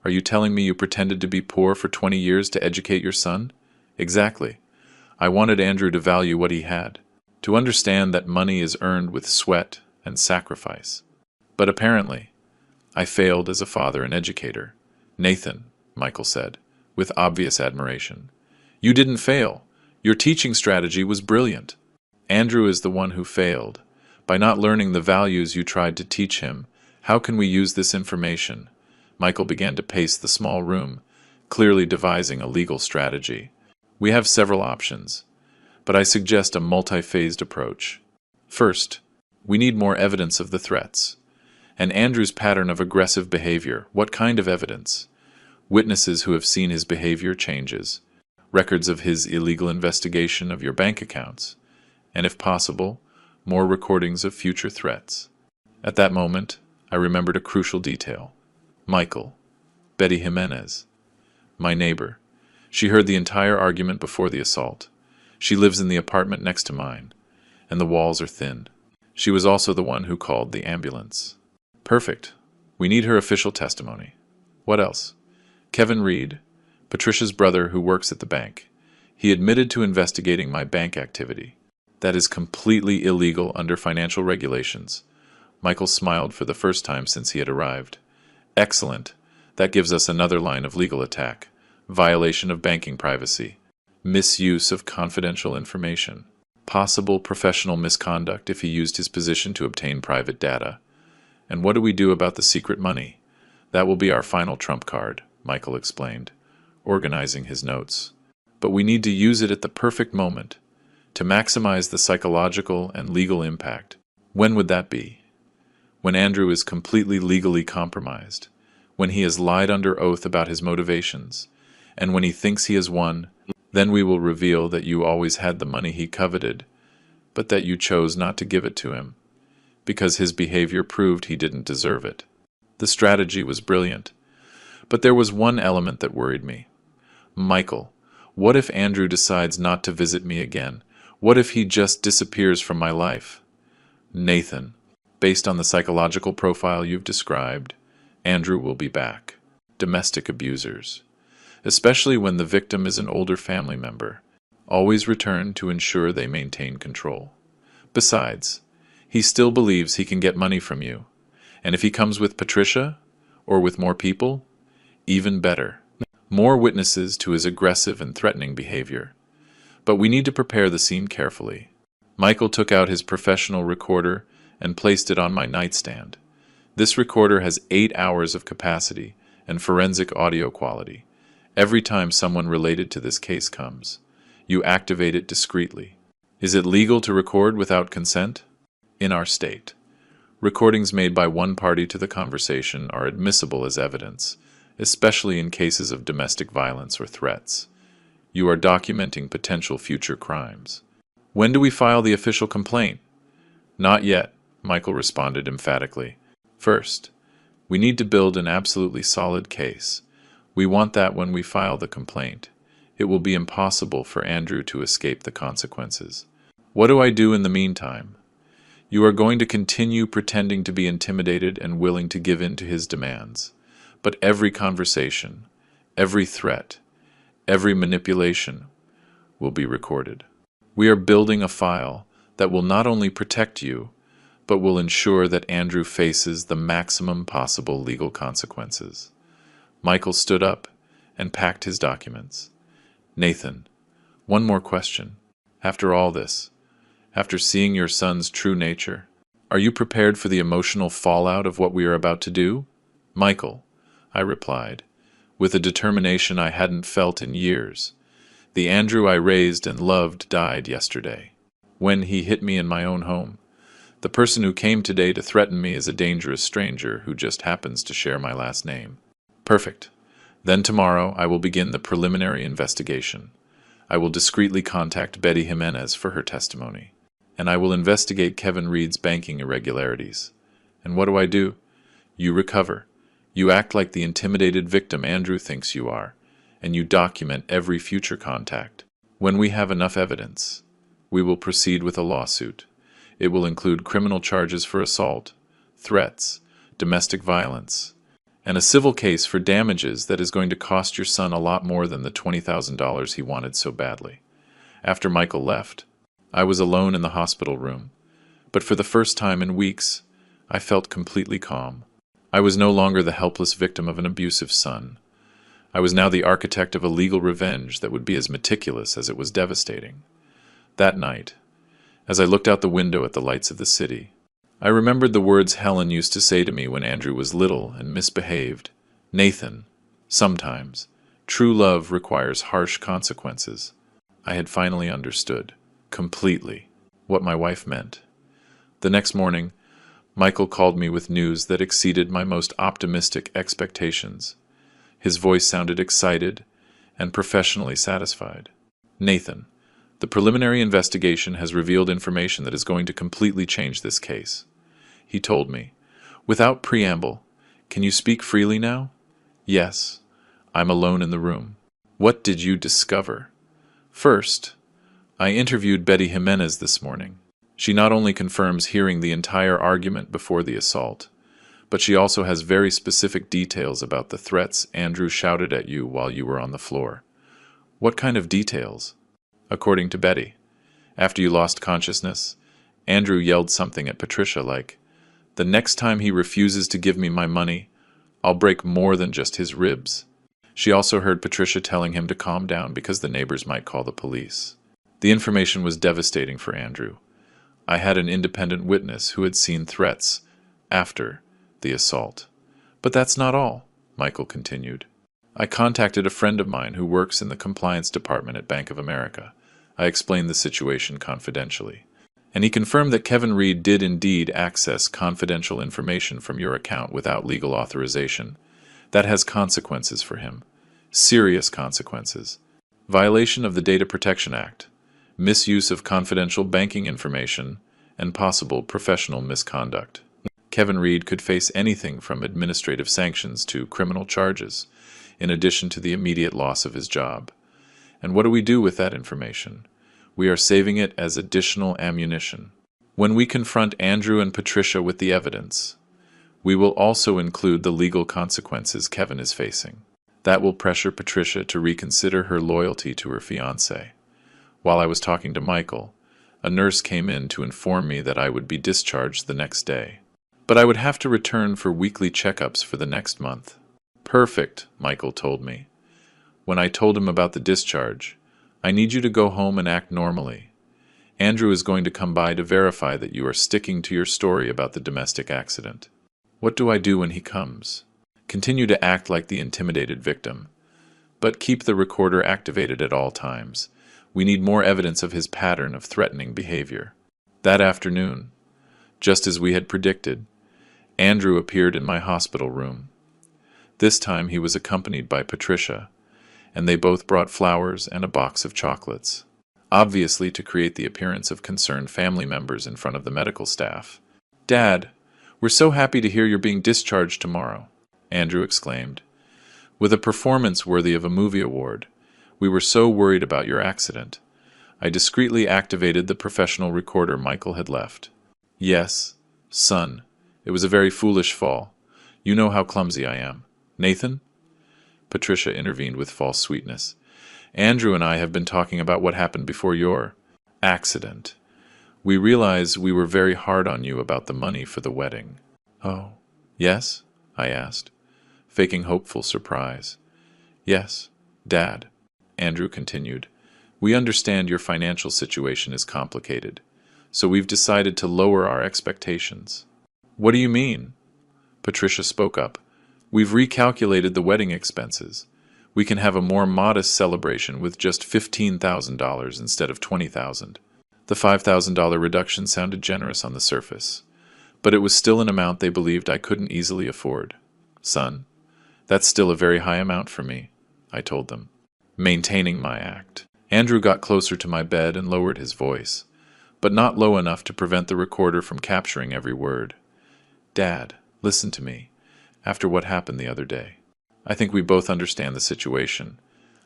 Are you telling me you pretended to be poor for 20 years to educate your son? Exactly. I wanted Andrew to value what he had, to understand that money is earned with sweat and sacrifice. But apparently, I failed as a father and educator. Nathan, Michael said, with obvious admiration. You didn't fail. Your teaching strategy was brilliant. Andrew is the one who failed. By not learning the values you tried to teach him, how can we use this information? Michael began to pace the small room, clearly devising a legal strategy. We have several options, but I suggest a multi-phased approach. First, we need more evidence of the threats. And Andrew's pattern of aggressive behavior. What kind of evidence? Witnesses who have seen his behavior changes, records of his illegal investigation of your bank accounts, and if possible, more recordings of future threats. At that moment, I remembered a crucial detail. Michael, Betty Jimenez, my neighbor. She heard the entire argument before the assault. She lives in the apartment next to mine, and the walls are thin. She was also the one who called the ambulance. Perfect. We need her official testimony. What else? Kevin Reed, Patricia's brother who works at the bank. He admitted to investigating my bank activity. That is completely illegal under financial regulations. Michael smiled for the first time since he had arrived. Excellent. That gives us another line of legal attack. Violation of banking privacy. Misuse of confidential information. Possible professional misconduct if he used his position to obtain private data. And what do we do about the secret money? That will be our final trump card, Michael explained, organizing his notes. But we need to use it at the perfect moment, to maximize the psychological and legal impact. When would that be? When Andrew is completely legally compromised, when he has lied under oath about his motivations, and when he thinks he has won, then we will reveal that you always had the money he coveted, but that you chose not to give it to him, because his behavior proved he didn't deserve it. The strategy was brilliant, but there was one element that worried me. Michael, what if Andrew decides not to visit me again? What if he just disappears from my life? Nathan, based on the psychological profile you've described, Andrew will be back. Domestic abusers, especially when the victim is an older family member, always return to ensure they maintain control. Besides, he still believes he can get money from you, and if he comes with Patricia, or with more people, even better. More witnesses to his aggressive and threatening behavior. But we need to prepare the scene carefully. Michael took out his professional recorder and placed it on my nightstand. This recorder has 8 hours of capacity and forensic audio quality. Every time someone related to this case comes, you activate it discreetly. Is it legal to record without consent? In our state, recordings made by one party to the conversation are admissible as evidence, especially in cases of domestic violence or threats. You are documenting potential future crimes. When do we file the official complaint? Not yet, Michael responded emphatically. First, we need to build an absolutely solid case. We want that when we file the complaint. It will be impossible for Andrew to escape the consequences. What do I do in the meantime? You are going to continue pretending to be intimidated and willing to give in to his demands. But every conversation, every threat, every manipulation will be recorded. We are building a file that will not only protect you, but will ensure that Andrew faces the maximum possible legal consequences. Michael stood up and packed his documents. Nathan, one more question. After all this, after seeing your son's true nature, are you prepared for the emotional fallout of what we are about to do? Michael, I replied, with a determination I hadn't felt in years. The Andrew I raised and loved died yesterday, when he hit me in my own home. The person who came today to threaten me is a dangerous stranger who just happens to share my last name. Perfect. Then tomorrow I will begin the preliminary investigation. I will discreetly contact Betty Jimenez for her testimony, and I will investigate Kevin Reed's banking irregularities. And what do? You recover. You act like the intimidated victim Andrew thinks you are, and you document every future contact. When we have enough evidence, we will proceed with a lawsuit. It will include criminal charges for assault, threats, domestic violence, and a civil case for damages that is going to cost your son a lot more than the $20,000 he wanted so badly. After Michael left, I was alone in the hospital room, but for the first time in weeks, I felt completely calm. I was no longer the helpless victim of an abusive son. I was now the architect of a legal revenge that would be as meticulous as it was devastating. That night, as I looked out the window at the lights of the city, I remembered the words Helen used to say to me when Andrew was little and misbehaved. Nathan, sometimes, true love requires harsh consequences. I had finally understood, completely, what my wife meant. The next morning, Michael called me with news that exceeded my most optimistic expectations. His voice sounded excited and professionally satisfied. Nathan, the preliminary investigation has revealed information that is going to completely change this case. He told me, Without preamble, can you speak freely now? Yes. I'm alone in the room. What did you discover? First, I interviewed Betty Jimenez this morning. She not only confirms hearing the entire argument before the assault, but she also has very specific details about the threats Andrew shouted at you while you were on the floor. What kind of details? According to Betty, after you lost consciousness, Andrew yelled something at Patricia like, "The next time he refuses to give me my money, I'll break more than just his ribs." She also heard Patricia telling him to calm down because the neighbors might call the police. The information was devastating for Andrew. I had an independent witness who had seen threats after the assault. But that's not all, Michael continued. I contacted a friend of mine who works in the compliance department at Bank of America. I explained the situation confidentially. And he confirmed that Kevin Reed did indeed access confidential information from your account without legal authorization. That has consequences for him. Serious consequences. Violation of the Data Protection Act, misuse of confidential banking information, and possible professional misconduct. Kevin Reed could face anything from administrative sanctions to criminal charges, in addition to the immediate loss of his job. And what do we do with that information? We are saving it as additional ammunition. When we confront Andrew and Patricia with the evidence, we will also include the legal consequences Kevin is facing. That will pressure Patricia to reconsider her loyalty to her fiancé. While I was talking to Michael, a nurse came in to inform me that I would be discharged the next day. But I would have to return for weekly checkups for the next month. Perfect, Michael told me. When I told him about the discharge, I need you to go home and act normally. Andrew is going to come by to verify that you are sticking to your story about the domestic accident. What do I do when he comes? Continue to act like the intimidated victim, but keep the recorder activated at all times. We need more evidence of his pattern of threatening behavior. That afternoon, just as we had predicted, Andrew appeared in my hospital room. This time he was accompanied by Patricia, and they both brought flowers and a box of chocolates, obviously to create the appearance of concerned family members in front of the medical staff. "Dad, we're so happy to hear you're being discharged tomorrow," Andrew exclaimed. "With a performance worthy of a movie award. We were so worried about your accident." I discreetly activated the professional recorder Michael had left. "Yes, son, it was a very foolish fall. You know how clumsy I am. Nathan?" Patricia intervened with false sweetness. "Andrew and I have been talking about what happened before your accident. We realize we were very hard on you about the money for the wedding." "Oh, yes?" I asked, faking hopeful surprise. "Yes, Dad," Andrew continued. "We understand your financial situation is complicated, so we've decided to lower our expectations." "What do you mean?" Patricia spoke up. "We've recalculated the wedding expenses. We can have a more modest celebration with just $15,000 instead of $20,000. The $5,000 reduction sounded generous on the surface, but it was still an amount they believed I couldn't easily afford. "Son, that's still a very high amount for me," I told them, maintaining my act. Andrew got closer to my bed and lowered his voice, but not low enough to prevent the recorder from capturing every word. "Dad, listen to me. After what happened the other day, I think we both understand the situation.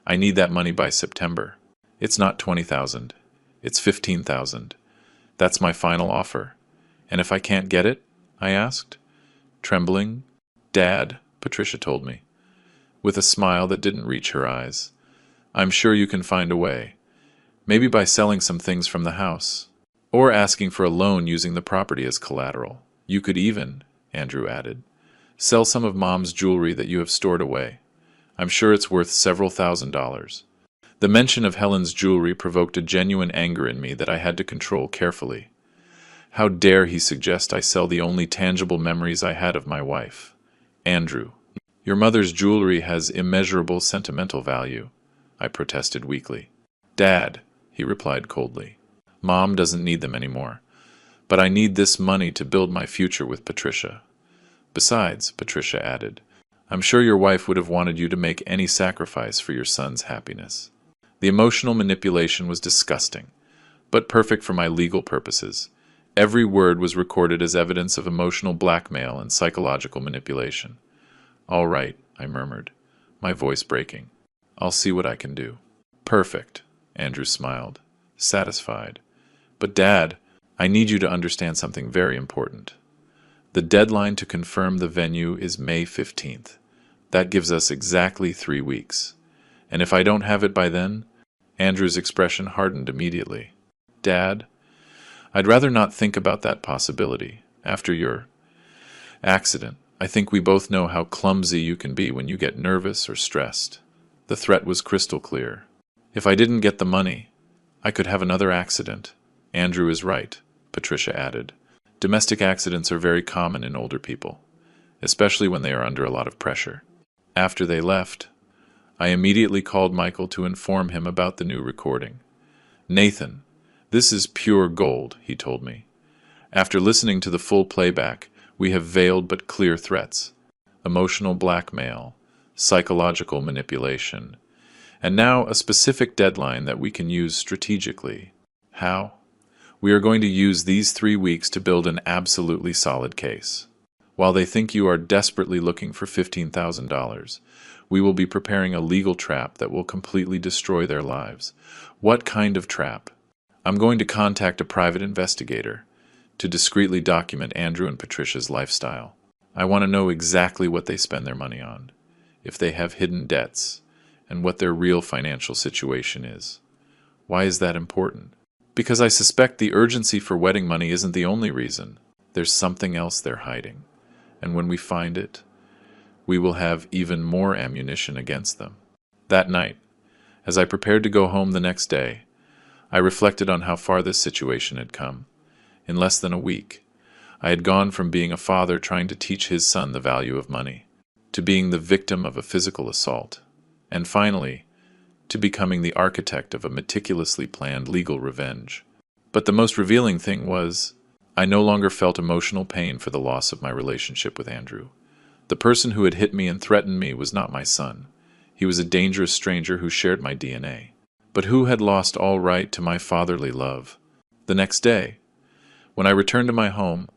I need that money by September. It's not $20,000. It's $15,000. That's my final offer. And if I can't get it?" I asked, trembling. "Dad," Patricia told me, with a smile that didn't reach her eyes, "I'm sure you can find a way. Maybe by selling some things from the house, or asking for a loan using the property as collateral. You could even," Andrew added, "sell some of Mom's jewelry that you have stored away. I'm sure it's worth several $1,000s. The mention of Helen's jewelry provoked a genuine anger in me that I had to control carefully. How dare he suggest I sell the only tangible memories I had of my wife? "Andrew, your mother's jewelry has immeasurable sentimental value," I protested weakly. "Dad," he replied coldly, "Mom doesn't need them anymore. But I need this money to build my future with Patricia. Besides," Patricia added, "I'm sure your wife would have wanted you to make any sacrifice for your son's happiness." The emotional manipulation was disgusting, but perfect for my legal purposes. Every word was recorded as evidence of emotional blackmail and psychological manipulation. "All right," I murmured, my voice breaking. "I'll see what I can do." "Perfect," Andrew smiled, satisfied. "But Dad, I need you to understand something very important. The deadline to confirm the venue is May 15th. That gives us exactly 3 weeks. And if I don't have it by then..." Andrew's expression hardened immediately. "Dad, I'd rather not think about that possibility. After your accident, I think we both know how clumsy you can be when you get nervous or stressed." The threat was crystal clear. If I didn't get the money, I could have another accident. "Andrew is right," Patricia added. "Domestic accidents are very common in older people, especially when they are under a lot of pressure." After they left, I immediately called Michael to inform him about the new recording. "Nathan, this is pure gold," he told me. "After listening to the full playback, we have veiled but clear threats: emotional blackmail, psychological manipulation, and now a specific deadline that we can use strategically." "How?" "We are going to use these 3 weeks to build an absolutely solid case. While they think you are desperately looking for $15,000, we will be preparing a legal trap that will completely destroy their lives." "What kind of trap?" "I'm going to contact a private investigator to discreetly document Andrew and Patricia's lifestyle. I want to know exactly what they spend their money on, if they have hidden debts, and what their real financial situation is." "Why is that important?" "Because I suspect the urgency for wedding money isn't the only reason. There's something else they're hiding, and when we find it, we will have even more ammunition against them." That night, as I prepared to go home the next day, I reflected on how far this situation had come. In less than a week, I had gone from being a father trying to teach his son the value of money, to being the victim of a physical assault, and finally, to becoming the architect of a meticulously planned legal revenge. But the most revealing thing was, I no longer felt emotional pain for the loss of my relationship with Andrew. The person who had hit me and threatened me was not my son. He was a dangerous stranger who shared my DNA, but who had lost all right to my fatherly love. The next day, when I returned to my home,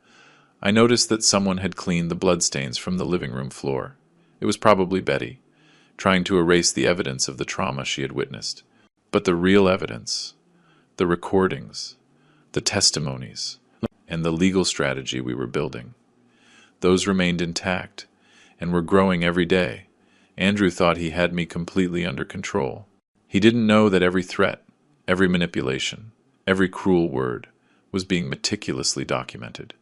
I noticed that someone had cleaned the bloodstains from the living room floor. It was probably Betty, trying to erase the evidence of the trauma she had witnessed. But the real evidence, the recordings, the testimonies, and the legal strategy we were building, those remained intact and were growing every day. Andrew thought he had me completely under control. He didn't know that every threat, every manipulation, every cruel word was being meticulously documented.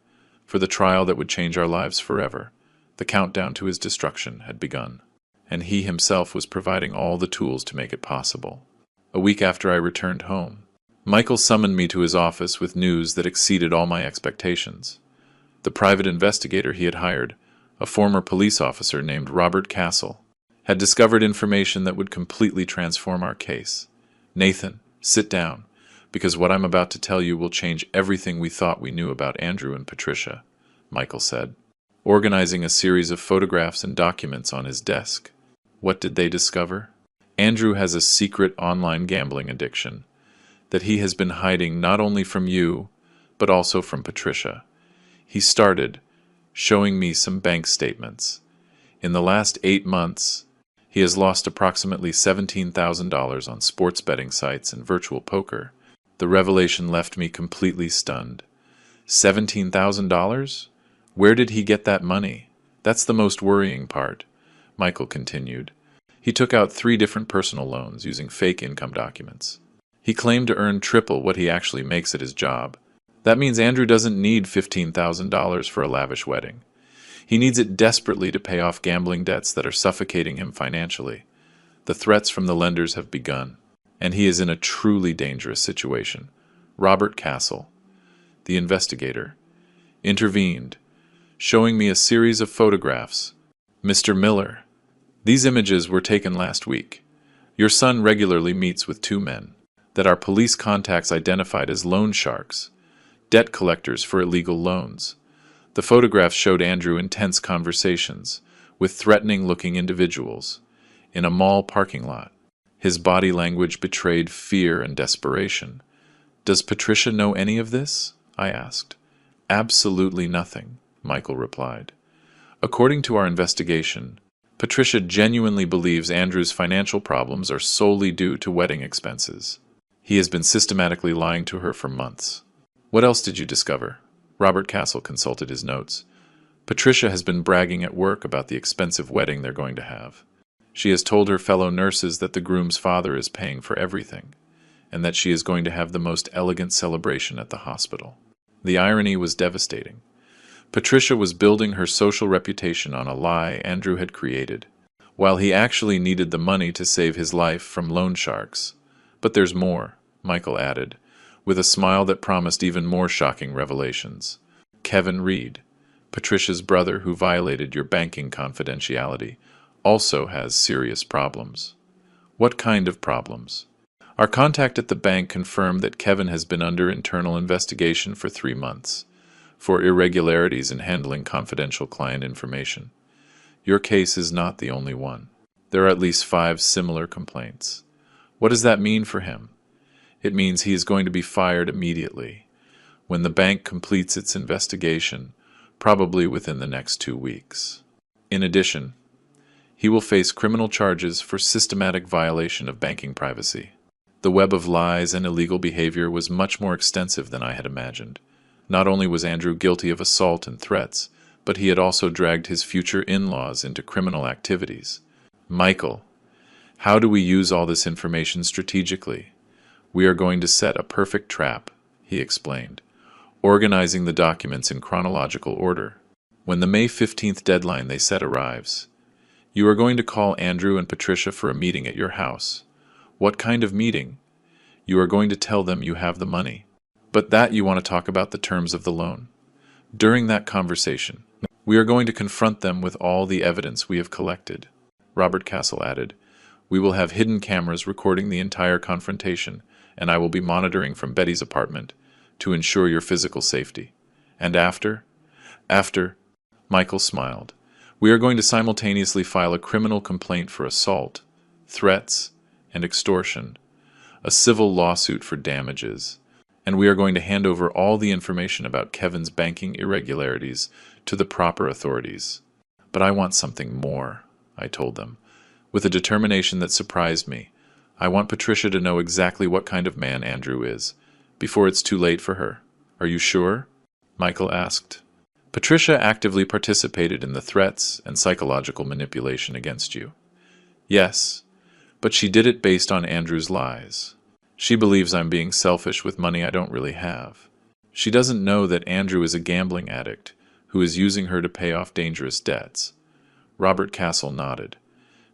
For the trial that would change our lives forever, the countdown to his destruction had begun, and he himself was providing all the tools to make it possible. A week after I returned home, Michael summoned me to his office with news that exceeded all my expectations. The private investigator he had hired, a former police officer named Robert Castle, had discovered information that would completely transform our case. "Nathan, sit down, because what I'm about to tell you will change everything we thought we knew about Andrew and Patricia," Michael said, organizing a series of photographs and documents on his desk. What did they discover? Andrew has a secret online gambling addiction that he has been hiding not only from you, but also from Patricia. He started showing me some bank statements. In the last 8 months, he has lost approximately $17,000 on sports betting sites and virtual poker. The revelation left me completely stunned. $17,000? Where did he get that money? That's the most worrying part, Michael continued. He took out 3 different personal loans using fake income documents. He claimed to earn triple what he actually makes at his job. That means Andrew doesn't need $15,000 for a lavish wedding. He needs it desperately to pay off gambling debts that are suffocating him financially. The threats from the lenders have begun, and he is in a truly dangerous situation. Robert Castle, the investigator, intervened, showing me a series of photographs. "Mr. Miller, these images were taken last week. Your son regularly meets with 2 men that our police contacts identified as loan sharks, debt collectors for illegal loans. The photographs showed Andrew intense conversations with threatening-looking individuals in a mall parking lot. His body language betrayed fear and desperation. Does Patricia know any of this?" I asked. Absolutely nothing, Michael replied. According to our investigation, Patricia genuinely believes Andrew's financial problems are solely due to wedding expenses. He has been systematically lying to her for months. What else did you discover? Robert Castle consulted his notes. Patricia has been bragging at work about the expensive wedding they're going to have. She has told her fellow nurses that the groom's father is paying for everything, and that she is going to have the most elegant celebration at the hospital. The irony was devastating. Patricia was building her social reputation on a lie Andrew had created, while he actually needed the money to save his life from loan sharks. But there's more, Michael added, with a smile that promised even more shocking revelations. Kevin Reed, Patricia's brother who violated your banking confidentiality, also has serious problems. What kind of problems? Our contact at the bank confirmed that Kevin has been under internal investigation for 3 months for irregularities in handling confidential client information. Your case is not the only one. There are at least 5 similar complaints. What does that mean for him? It means he is going to be fired immediately, when the bank completes its investigation, probably within the next 2 weeks. In addition, he will face criminal charges for systematic violation of banking privacy. The web of lies and illegal behavior was much more extensive than I had imagined. Not only was Andrew guilty of assault and threats, but he had also dragged his future in-laws into criminal activities. Michael, how do we use all this information strategically? We are going to set a perfect trap, he explained, organizing the documents in chronological order. When the May 15th deadline they set arrives, you are going to call Andrew and Patricia for a meeting at your house. What kind of meeting? You are going to tell them you have the money, but that you want to talk about the terms of the loan. During that conversation, we are going to confront them with all the evidence we have collected. Robert Castle added, we will have hidden cameras recording the entire confrontation, and I will be monitoring from Betty's apartment to ensure your physical safety. And after, Michael smiled, we are going to simultaneously file a criminal complaint for assault, threats, and extortion, a civil lawsuit for damages, and we are going to hand over all the information about Kevin's banking irregularities to the proper authorities. But I want something more, I told them, with a determination that surprised me. I want Patricia to know exactly what kind of man Andrew is, before it's too late for her. Are you sure? Michael asked. Patricia actively participated in the threats and psychological manipulation against you. Yes, but she did it based on Andrew's lies. She believes I'm being selfish with money I don't really have. She doesn't know that Andrew is a gambling addict who is using her to pay off dangerous debts. Robert Castle nodded.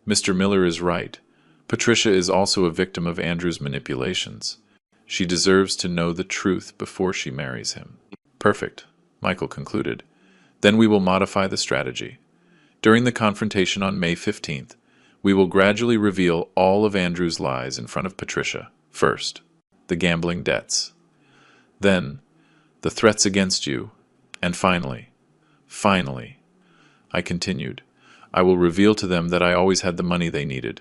Mr. Miller is right. Patricia is also a victim of Andrew's manipulations. She deserves to know the truth before she marries him. Perfect, Michael concluded. Then we will modify the strategy. During the confrontation on May 15th, we will gradually reveal all of Andrew's lies in front of Patricia. First, the gambling debts. Then, the threats against you. And finally, I continued, I will reveal to them that I always had the money they needed,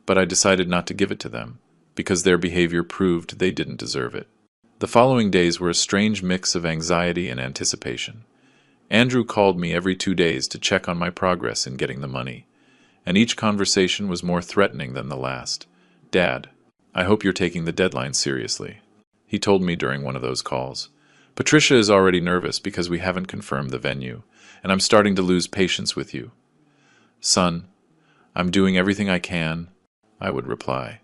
but I decided not to give it to them, because their behavior proved they didn't deserve it. The following days were a strange mix of anxiety and anticipation. Andrew called me every 2 days to check on my progress in getting the money, and each conversation was more threatening than the last. Dad, I hope you're taking the deadline seriously, he told me during one of those calls. Patricia is already nervous because we haven't confirmed the venue, and I'm starting to lose patience with you. Son, I'm doing everything I can, I would reply,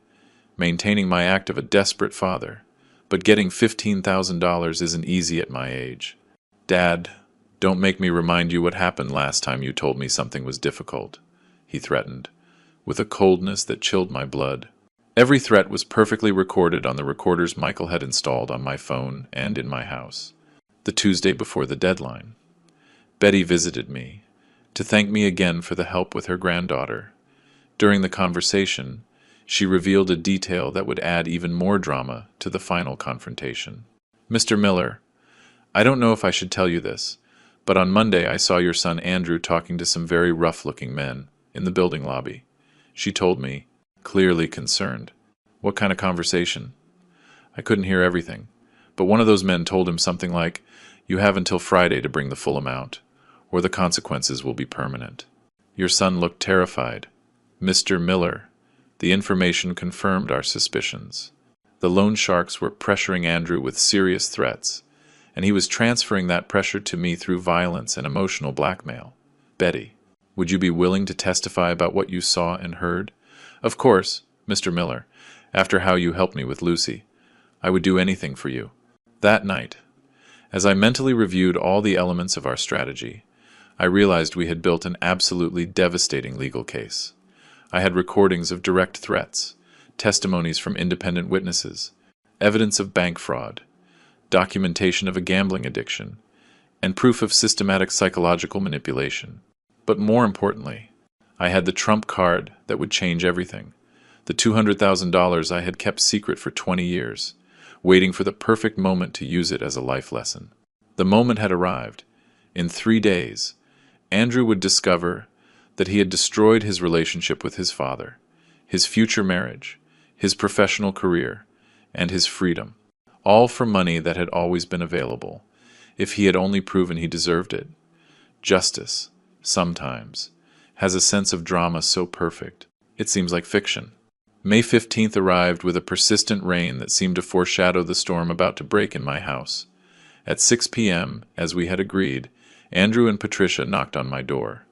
maintaining my act of a desperate father, but getting $15,000 isn't easy at my age. Dad, don't make me remind you what happened last time you told me something was difficult, he threatened, with a coldness that chilled my blood. Every threat was perfectly recorded on the recorders Michael had installed on my phone and in my house. The Tuesday before the deadline, Betty visited me to thank me again for the help with her granddaughter. During the conversation, she revealed a detail that would add even more drama to the final confrontation. Mr. Miller, I don't know if I should tell you this, but on Monday I saw your son Andrew talking to some very rough-looking men in the building lobby. She told me, clearly concerned. What kind of conversation? I couldn't hear everything, but one of those men told him something like, You have until Friday to bring the full amount, or the consequences will be permanent. Your son looked terrified. Mr. Miller, the information confirmed our suspicions. The loan sharks were pressuring Andrew with serious threats, and he was transferring that pressure to me through violence and emotional blackmail. Betty, would you be willing to testify about what you saw and heard? Of course, Mr. Miller, after how you helped me with Lucy. I would do anything for you. That night, as I mentally reviewed all the elements of our strategy, I realized we had built an absolutely devastating legal case. I had recordings of direct threats, testimonies from independent witnesses, evidence of bank fraud, documentation of a gambling addiction, and proof of systematic psychological manipulation. But more importantly, I had the trump card that would change everything. The $200,000 I had kept secret for 20 years, waiting for the perfect moment to use it as a life lesson. The moment had arrived. In 3 days, Andrew would discover that he had destroyed his relationship with his father, his future marriage, his professional career, and his freedom, all for money that had always been available, if he had only proven he deserved it. Justice, sometimes, has a sense of drama so perfect, it seems like fiction. May 15th arrived with a persistent rain that seemed to foreshadow the storm about to break in my house. At 6 p.m., as we had agreed, Andrew and Patricia knocked on my door,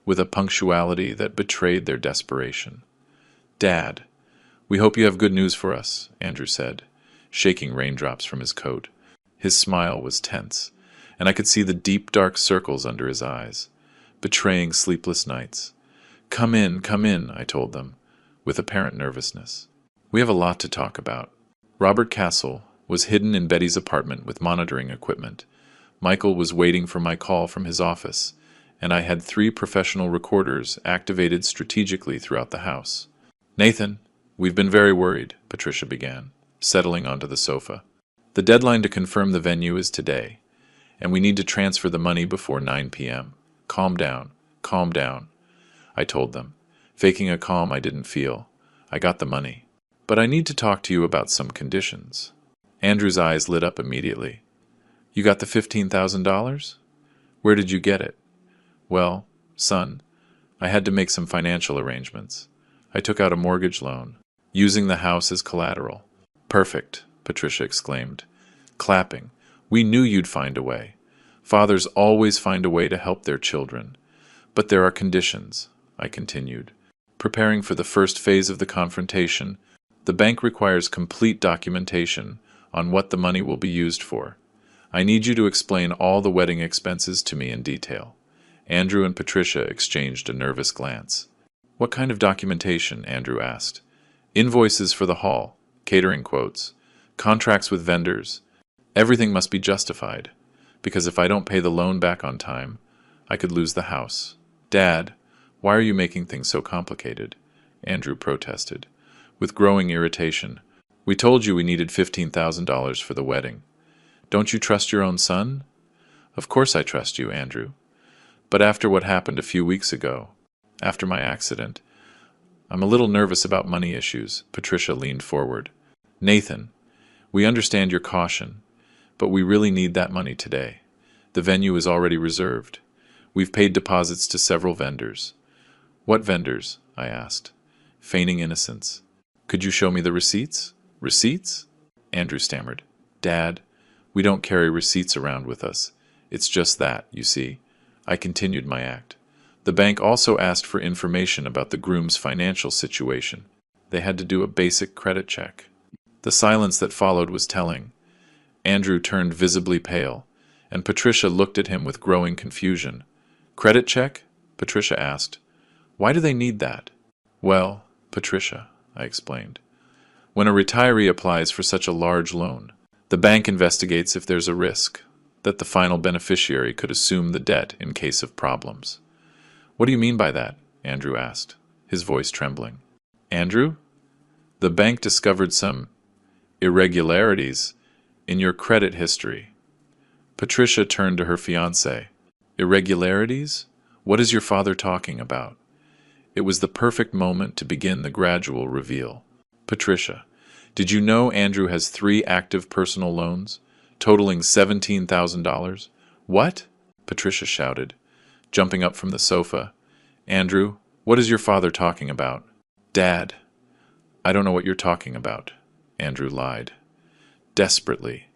with a punctuality that betrayed their desperation. "Dad, we hope you have good news for us," Andrew said, shaking raindrops from his coat. His smile was tense, and I could see the deep dark circles under his eyes, betraying sleepless nights. Come in," I told them, with apparent nervousness. "We have a lot to talk about." Robert Castle was hidden in Betty's apartment with monitoring equipment. Michael was waiting for my call from his office, and I had 3 professional recorders activated strategically throughout the house. "Nathan, we've been very worried," Patricia began, settling onto the sofa. "The deadline to confirm the venue is today, and we need to transfer the money before 9 p.m. Calm down, I told them, faking a calm I didn't feel. "I got the money. But I need to talk to you about some conditions." Andrew's eyes lit up immediately. "You got the $15,000? Where did you get it?" "Well, son, I had to make some financial arrangements. I took out a mortgage loan, using the house as collateral." "Perfect," Patricia exclaimed, clapping. "We knew you'd find a way. Fathers always find a way to help their children. But there are conditions," I continued. "Preparing for the first phase of the confrontation, the bank requires complete documentation on what the money will be used for. I need you to explain all the wedding expenses to me in detail." Andrew and Patricia exchanged a nervous glance. "What kind of documentation?" Andrew asked. "Invoices for the hall, catering quotes, contracts with vendors. Everything must be justified, because if I don't pay the loan back on time, I could lose the house." "Dad, why are you making things so complicated?" Andrew protested, with growing irritation. "We told you we needed $15,000 for the wedding. Don't you trust your own son?" "Of course I trust you, Andrew. But after what happened a few weeks ago, after my accident, I'm a little nervous about money issues." Patricia leaned forward. "Nathan, we understand your caution, but we really need that money today. The venue is already reserved. We've paid deposits to several vendors." "What vendors?" I asked, feigning innocence. "Could you show me the receipts?" "Receipts?" Andrew stammered. "Dad, we don't carry receipts around with us. It's just that, you see." I continued my act. The bank also asked for information about the groom's financial situation. They had to do a basic credit check. The silence that followed was telling. Andrew turned visibly pale, and Patricia looked at him with growing confusion. "Credit check?" Patricia asked. "Why do they need that?" "Well, Patricia," I explained, "when a retiree applies for such a large loan, the bank investigates if there's a risk that the final beneficiary could assume the debt in case of problems." "What do you mean by that?" Andrew asked, his voice trembling. "Andrew, the bank discovered some irregularities in your credit history." Patricia turned to her fiancé. "Irregularities? What is your father talking about?" It was the perfect moment to begin the gradual reveal. "Patricia, did you know Andrew has 3 active personal loans? totaling $17,000. What? Patricia shouted, jumping up from the sofa. Andrew, what is your father talking about? Dad, I don't know what you're talking about, Andrew lied. Desperately.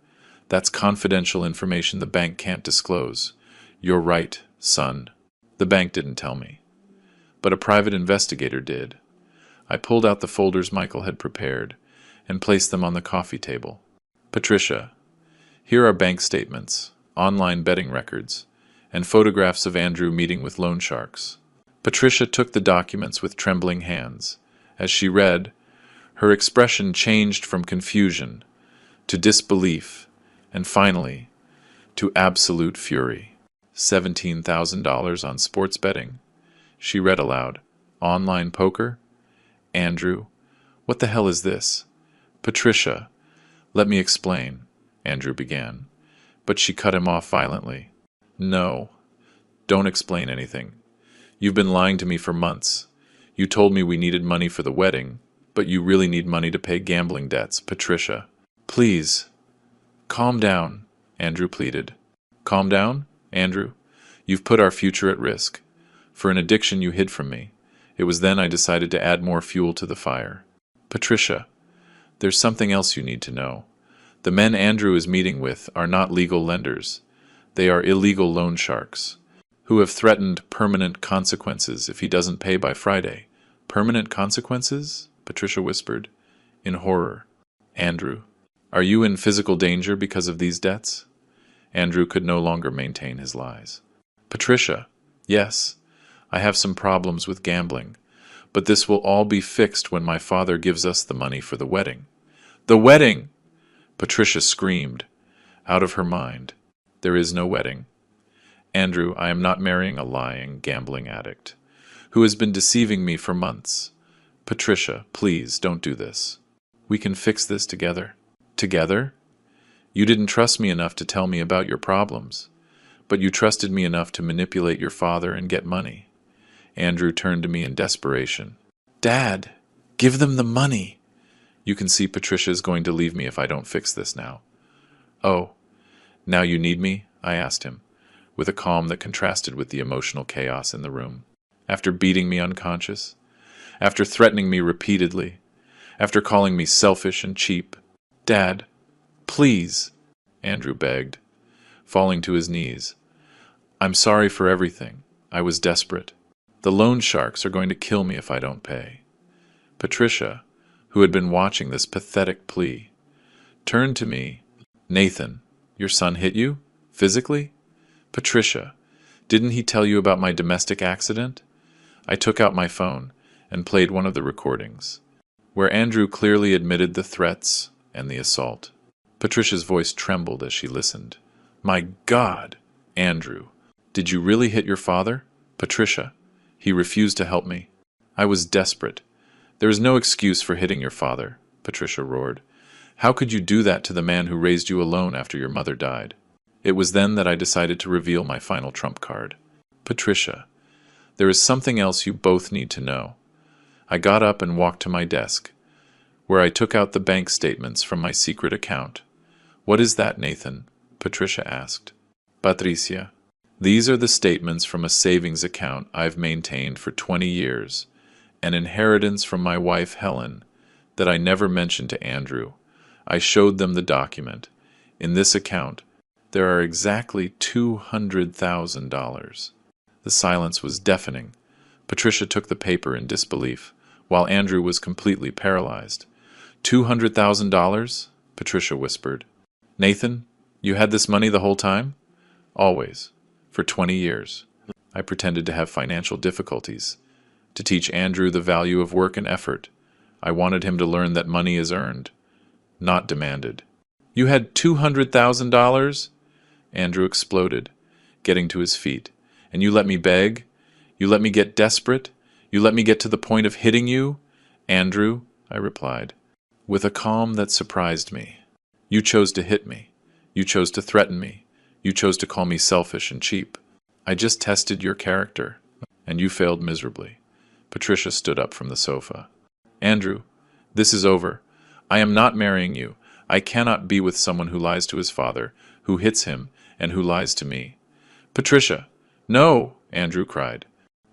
That's confidential information the bank can't disclose. You're right, son. The bank didn't tell me. But a private investigator did. I pulled out the folders Michael had prepared and placed them on the coffee table. Patricia, here are bank statements, online betting records, and photographs of Andrew meeting with loan sharks. Patricia took the documents with trembling hands. As she read, her expression changed from confusion to disbelief and finally to absolute fury. $17,000 on sports betting. She read aloud, online poker? Andrew, what the hell is this? Patricia, let me explain, Andrew began, but she cut him off violently. No, don't explain anything. You've been lying to me for months. You told me we needed money for the wedding, but you really need money to pay gambling debts, Patricia. Please, calm down, Andrew pleaded. Calm down, Andrew? You've put our future at risk. For an addiction you hid from me. It was then I decided to add more fuel to the fire. Patricia, there's something else you need to know. The men Andrew is meeting with are not legal lenders. They are illegal loan sharks, who have threatened permanent consequences if he doesn't pay by Friday. Permanent consequences? Patricia whispered, in horror. Andrew, are you in physical danger because of these debts? Andrew could no longer maintain his lies. Patricia, yes, I have some problems with gambling, but this will all be fixed when my father gives us the money for the wedding. The wedding! Patricia screamed, out of her mind. There is no wedding. Andrew, I am not marrying a lying, gambling addict, who has been deceiving me for months. Patricia, please, don't do this. We can fix this together. Together? You didn't trust me enough to tell me about your problems, but you trusted me enough to manipulate your father and get money. Andrew turned to me in desperation. Dad, give them the money. You can see Patricia is going to leave me if I don't fix this now. Oh, now you need me? I asked him, with a calm that contrasted with the emotional chaos in the room. After beating me unconscious, after threatening me repeatedly, after calling me selfish and cheap. Dad, please, Andrew begged, falling to his knees. I'm sorry for everything. I was desperate. The loan sharks are going to kill me if I don't pay. Patricia, who had been watching this pathetic plea, turned to me. Nathan, your son hit you? Physically? Patricia, didn't he tell you about my domestic accident? I took out my phone and played one of the recordings, where Andrew clearly admitted the threats and the assault. Patricia's voice trembled as she listened. My God, Andrew, did you really hit your father? Patricia, he refused to help me. I was desperate. There is no excuse for hitting your father, Patricia roared. How could you do that to the man who raised you alone after your mother died? It was then that I decided to reveal my final trump card. Patricia, there is something else you both need to know. I got up and walked to my desk, where I took out the bank statements from my secret account. What is that, Nathan? Patricia asked. Patricia, these are the statements from a savings account I've maintained for 20 years, an inheritance from my wife Helen that I never mentioned to Andrew. I showed them the document. In this account, there are exactly $200,000. The silence was deafening. Patricia took the paper in disbelief, while Andrew was completely paralyzed. $200,000? Patricia whispered. Nathan, you had this money the whole time? Always. For 20 years. I pretended to have financial difficulties, to teach Andrew the value of work and effort. I wanted him to learn that money is earned, not demanded. You had $200,000? Andrew exploded, getting to his feet. And you let me beg? You let me get desperate? You let me get to the point of hitting you? Andrew, I replied, with a calm that surprised me. You chose to hit me. You chose to threaten me. You chose to call me selfish and cheap. I just tested your character, and you failed miserably. Patricia stood up from the sofa. Andrew, this is over. I am not marrying you. I cannot be with someone who lies to his father, who hits him, and who lies to me. Patricia! No! Andrew cried.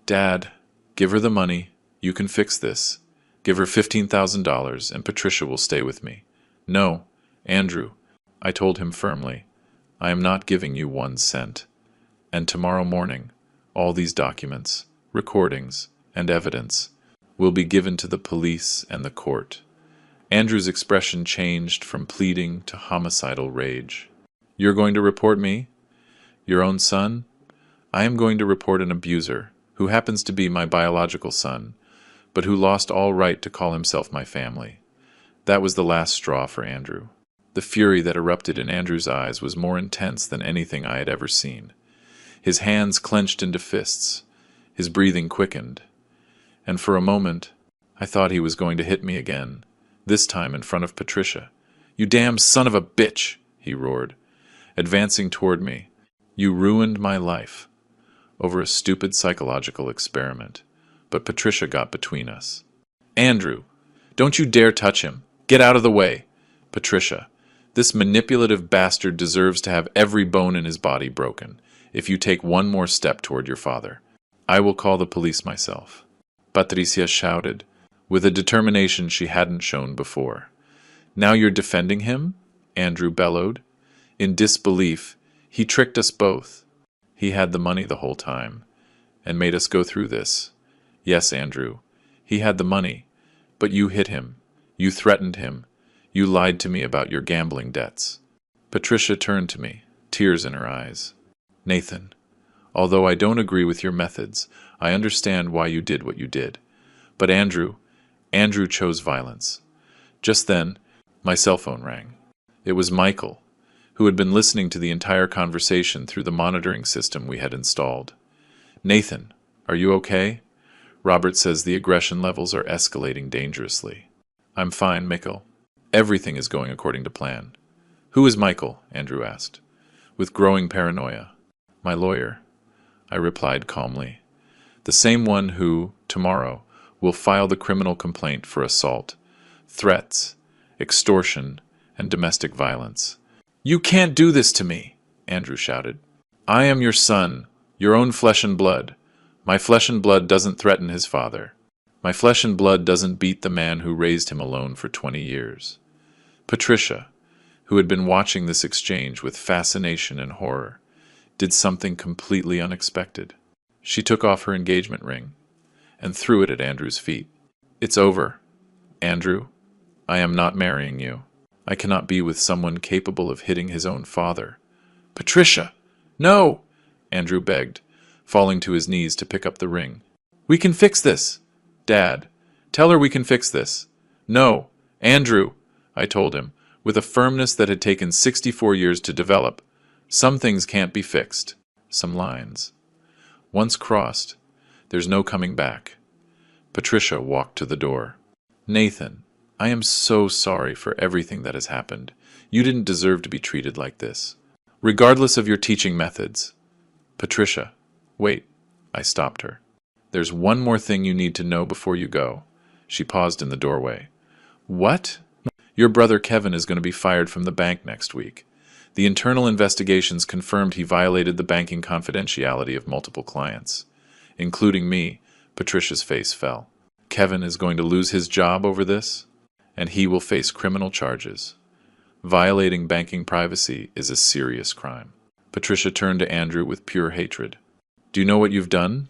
Dad, give her the money. You can fix this. Give her $15,000 and Patricia will stay with me. No, Andrew, I told him firmly. I am not giving you 1 cent. And tomorrow morning, all these documents, recordings, and evidence will be given to the police and the court. Andrew's expression changed from pleading to homicidal rage. You're going to report me? Your own son? I am going to report an abuser, who happens to be my biological son, but who lost all right to call himself my family. That was the last straw for Andrew. The fury that erupted in Andrew's eyes was more intense than anything I had ever seen. His hands clenched into fists. His breathing quickened. And for a moment, I thought he was going to hit me again, this time in front of Patricia. You damn son of a bitch, he roared, advancing toward me. You ruined my life. Over a stupid psychological experiment. But Patricia got between us. Andrew, don't you dare touch him. Get out of the way. Patricia, this manipulative bastard deserves to have every bone in his body broken if you take one more step toward your father. I will call the police myself. Patricia shouted, with a determination she hadn't shown before. Now you're defending him? Andrew bellowed. In disbelief, he tricked us both. He had the money the whole time, and made us go through this. Yes, Andrew, he had the money, but you hit him. You threatened him. You lied to me about your gambling debts. Patricia turned to me, tears in her eyes. Nathan, although I don't agree with your methods, I understand why you did what you did. But Andrew chose violence. Just then, my cell phone rang. It was Michael, who had been listening to the entire conversation through the monitoring system we had installed. Nathan, are you okay? Robert says the aggression levels are escalating dangerously. I'm fine, Michael. Everything is going according to plan. Who is Michael? Andrew asked, with growing paranoia. My lawyer, I replied calmly. The same one who, tomorrow, will file the criminal complaint for assault, threats, extortion, and domestic violence. You can't do this to me, Andrew shouted. I am your son, your own flesh and blood. My flesh and blood doesn't threaten his father. My flesh and blood doesn't beat the man who raised him alone for 20 years. Patricia, who had been watching this exchange with fascination and horror, did something completely unexpected. She took off her engagement ring and threw it at Andrew's feet. It's over. Andrew, I am not marrying you. I cannot be with someone capable of hitting his own father. Patricia! No! Andrew begged, falling to his knees to pick up the ring. We can fix this! Dad, tell her we can fix this. No, Andrew, I told him, with a firmness that had taken 64 years to develop. Some things can't be fixed. Some lines. Once crossed, there's no coming back. Patricia walked to the door. Nathan, I am so sorry for everything that has happened. You didn't deserve to be treated like this. Regardless of your teaching methods. Patricia, wait. I stopped her. There's one more thing you need to know before you go. She paused in the doorway. What? Your brother Kevin is going to be fired from the bank next week. The internal investigations confirmed he violated the banking confidentiality of multiple clients, including me. Patricia's face fell. Kevin is going to lose his job over this, and he will face criminal charges. Violating banking privacy is a serious crime. Patricia turned to Andrew with pure hatred. Do you know what you've done?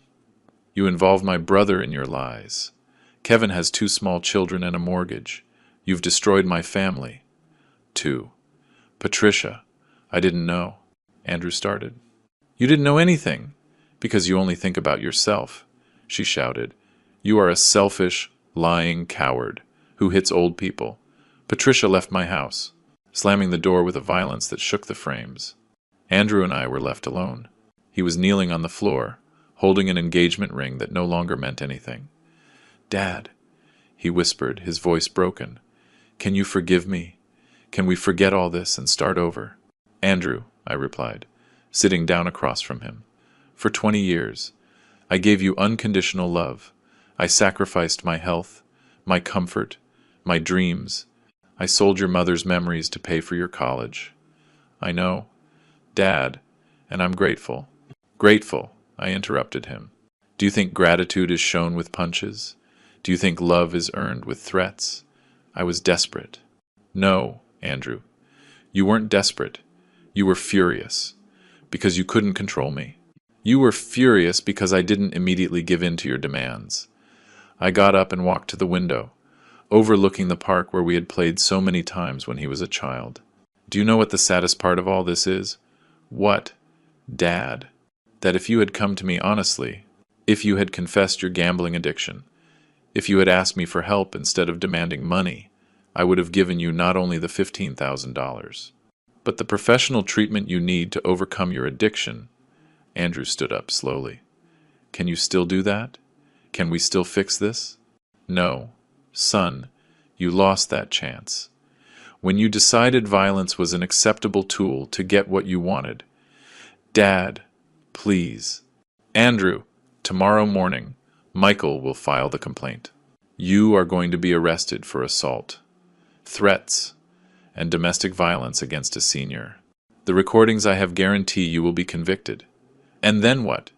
You involve my brother in your lies. Kevin has 2 small children and a mortgage. You've destroyed my family. 2. Patricia, I didn't know. Andrew started. You didn't know anything, because you only think about yourself, she shouted. You are a selfish, lying coward who hits old people. Patricia left my house, slamming the door with a violence that shook the frames. Andrew and I were left alone. He was kneeling on the floor, holding an engagement ring that no longer meant anything. Dad, he whispered, his voice broken. Can you forgive me? Can we forget all this and start over? Andrew, I replied, sitting down across from him. For 20 years, I gave you unconditional love. I sacrificed my health, my comfort, my dreams. I sold your mother's memories to pay for your college. I know, Dad, and I'm grateful. Grateful, I interrupted him. Do you think gratitude is shown with punches? Do you think love is earned with threats? I was desperate. No, Andrew, you weren't desperate. You were furious, because you couldn't control me. You were furious because I didn't immediately give in to your demands. I got up and walked to the window, overlooking the park where we had played so many times when he was a child. Do you know what the saddest part of all this is? What, Dad? That if you had come to me honestly, if you had confessed your gambling addiction, if you had asked me for help instead of demanding money, I would have given you not only the $15,000, but the professional treatment you need to overcome your addiction. Andrew stood up slowly. Can you still do that? Can we still fix this? No. Son, you lost that chance. When you decided violence was an acceptable tool to get what you wanted. Dad, please. Andrew, tomorrow morning, Michael will file the complaint. You are going to be arrested for assault, threats, and domestic violence against a senior. The recordings I have guarantee you will be convicted. And then what?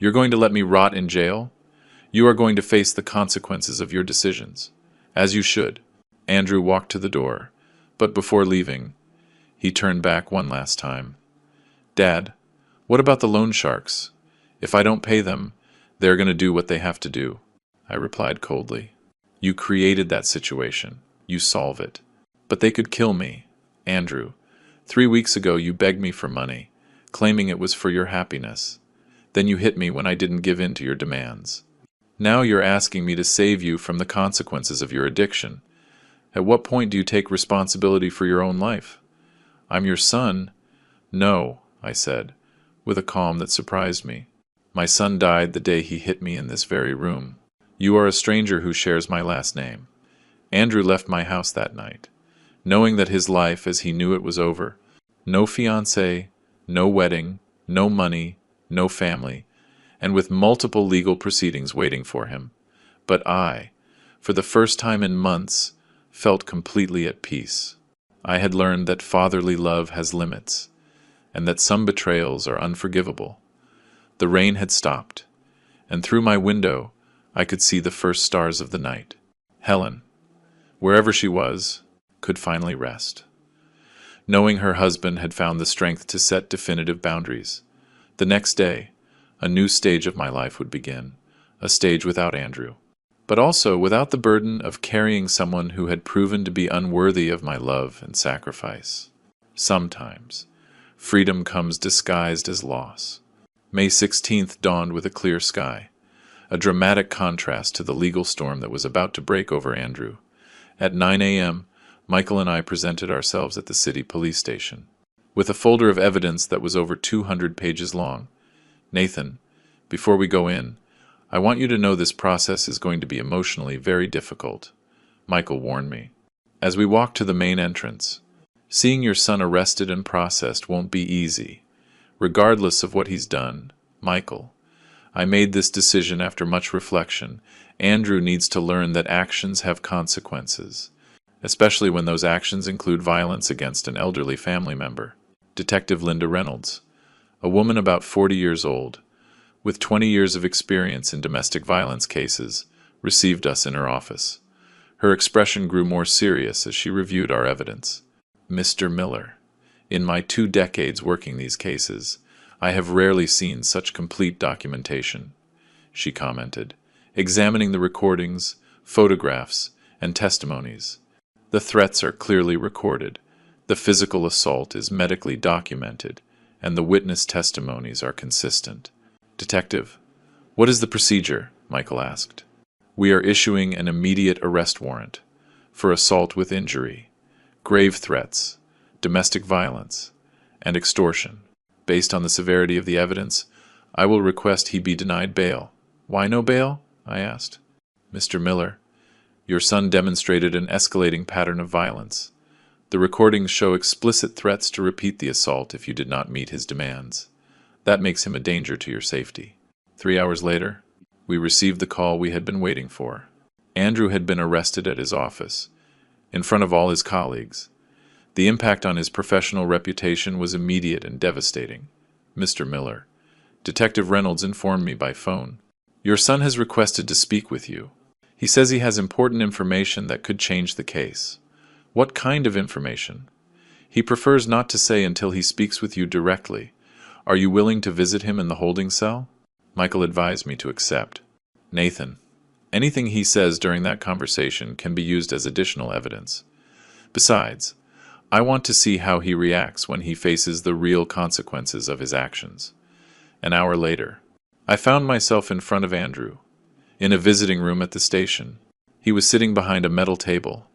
You're going to let me rot in jail? You are going to face the consequences of your decisions. As you should. Andrew walked to the door, but before leaving, he turned back one last time. Dad, what about the loan sharks? If I don't pay them, they're going to do what they have to do. I replied coldly. You created that situation. You solve it. But they could kill me. Andrew, 3 weeks ago you begged me for money, claiming it was for your happiness. Then you hit me when I didn't give in to your demands. Now you're asking me to save you from the consequences of your addiction. At what point do you take responsibility for your own life? I'm your son. No, I said, with a calm that surprised me. My son died the day he hit me in this very room. You are a stranger who shares my last name. Andrew left my house that night, knowing that his life as he knew it was over. No fiancé, no wedding, no money, no family, and with multiple legal proceedings waiting for him. But I, for the first time in months, felt completely at peace. I had learned that fatherly love has limits, and that some betrayals are unforgivable. The rain had stopped, and through my window I could see the first stars of the night. Helen, wherever she was, could finally rest, knowing her husband had found the strength to set definitive boundaries. The next day, a new stage of my life would begin, a stage without Andrew, but also without the burden of carrying someone who had proven to be unworthy of my love and sacrifice. Sometimes, freedom comes disguised as loss. May 16th dawned with a clear sky, a dramatic contrast to the legal storm that was about to break over Andrew. At 9 a.m., Michael and I presented ourselves at the city police station, with a folder of evidence that was over 200 pages long. Nathan, before we go in, I want you to know this process is going to be emotionally very difficult, Michael warned me. As we walked to the main entrance, seeing your son arrested and processed won't be easy. Regardless of what he's done, Michael, I made this decision after much reflection. Andrew needs to learn that actions have consequences, especially when those actions include violence against an elderly family member. Detective Linda Reynolds, a woman about 40 years old, with 20 years of experience in domestic violence cases, received us in her office. Her expression grew more serious as she reviewed our evidence. Mr. Miller, in my 2 decades working these cases, I have rarely seen such complete documentation, she commented, examining the recordings, photographs, and testimonies. The threats are clearly recorded, the physical assault is medically documented, and the witness testimonies are consistent. Detective, what is the procedure? Michael asked. We are issuing an immediate arrest warrant for assault with injury, grave threats, domestic violence, and extortion. Based on the severity of the evidence, I will request he be denied bail. Why no bail? I asked. Mr. Miller, your son demonstrated an escalating pattern of violence. The recordings show explicit threats to repeat the assault if you did not meet his demands. That makes him a danger to your safety. 3 hours later, we received the call we had been waiting for. Andrew had been arrested at his office, in front of all his colleagues. The impact on his professional reputation was immediate and devastating. "Mr. Miller, Detective Reynolds informed me by phone. Your son has requested to speak with you. He says he has important information that could change the case." "What kind of information?" "He prefers not to say until he speaks with you directly. Are you willing to visit him in the holding cell?" Michael advised me to accept. "Nathan, anything he says during that conversation can be used as additional evidence. Besides, I want to see how he reacts when he faces the real consequences of his actions." An hour later, I found myself in front of Andrew, in a visiting room at the station. He was sitting behind a metal table,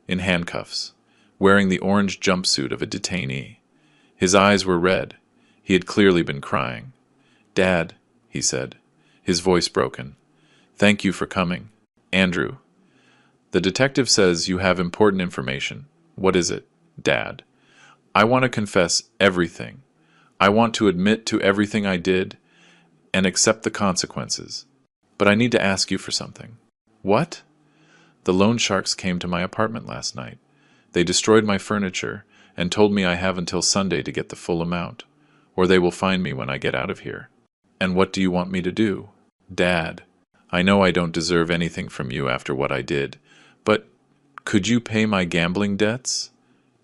in handcuffs, wearing the orange jumpsuit of a detainee. His eyes were red. He had clearly been crying. "Dad," he said, his voice broken, "thank you for coming." "Andrew, the detective says you have important information." "What is it, Dad?" "I want to confess everything. I want to admit to everything I did and accept the consequences. But I need to ask you for something." "What?" "The loan sharks came to my apartment last night. They destroyed my furniture and told me I have until Sunday to get the full amount, or they will find me when I get out of here." "And what do you want me to do?" "Dad, I know I don't deserve anything from you after what I did, but could you pay my gambling debts?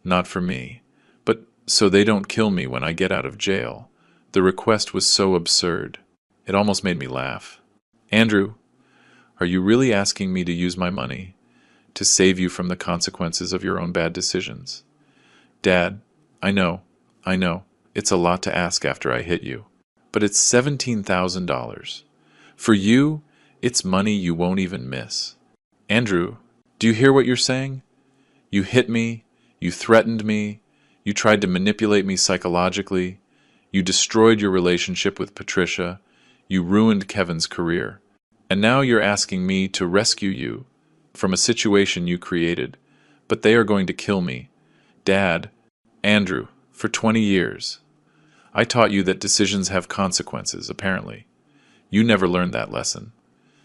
Not for me, but so they don't kill me when I get out of jail." The request was so absurd. It almost made me laugh. "Andrew, are you really asking me to use my money to save you from the consequences of your own bad decisions?" "Dad, I know, it's a lot to ask after I hit you. But it's $17,000. For you, it's money you won't even miss." "Andrew, do you hear what you're saying? You hit me, you threatened me, you tried to manipulate me psychologically, you destroyed your relationship with Patricia, you ruined Kevin's career. And now you're asking me to rescue you from a situation you created, but they are going to kill me. Dad, Andrew, for 20 years, I taught you that decisions have consequences, apparently. You never learned that lesson.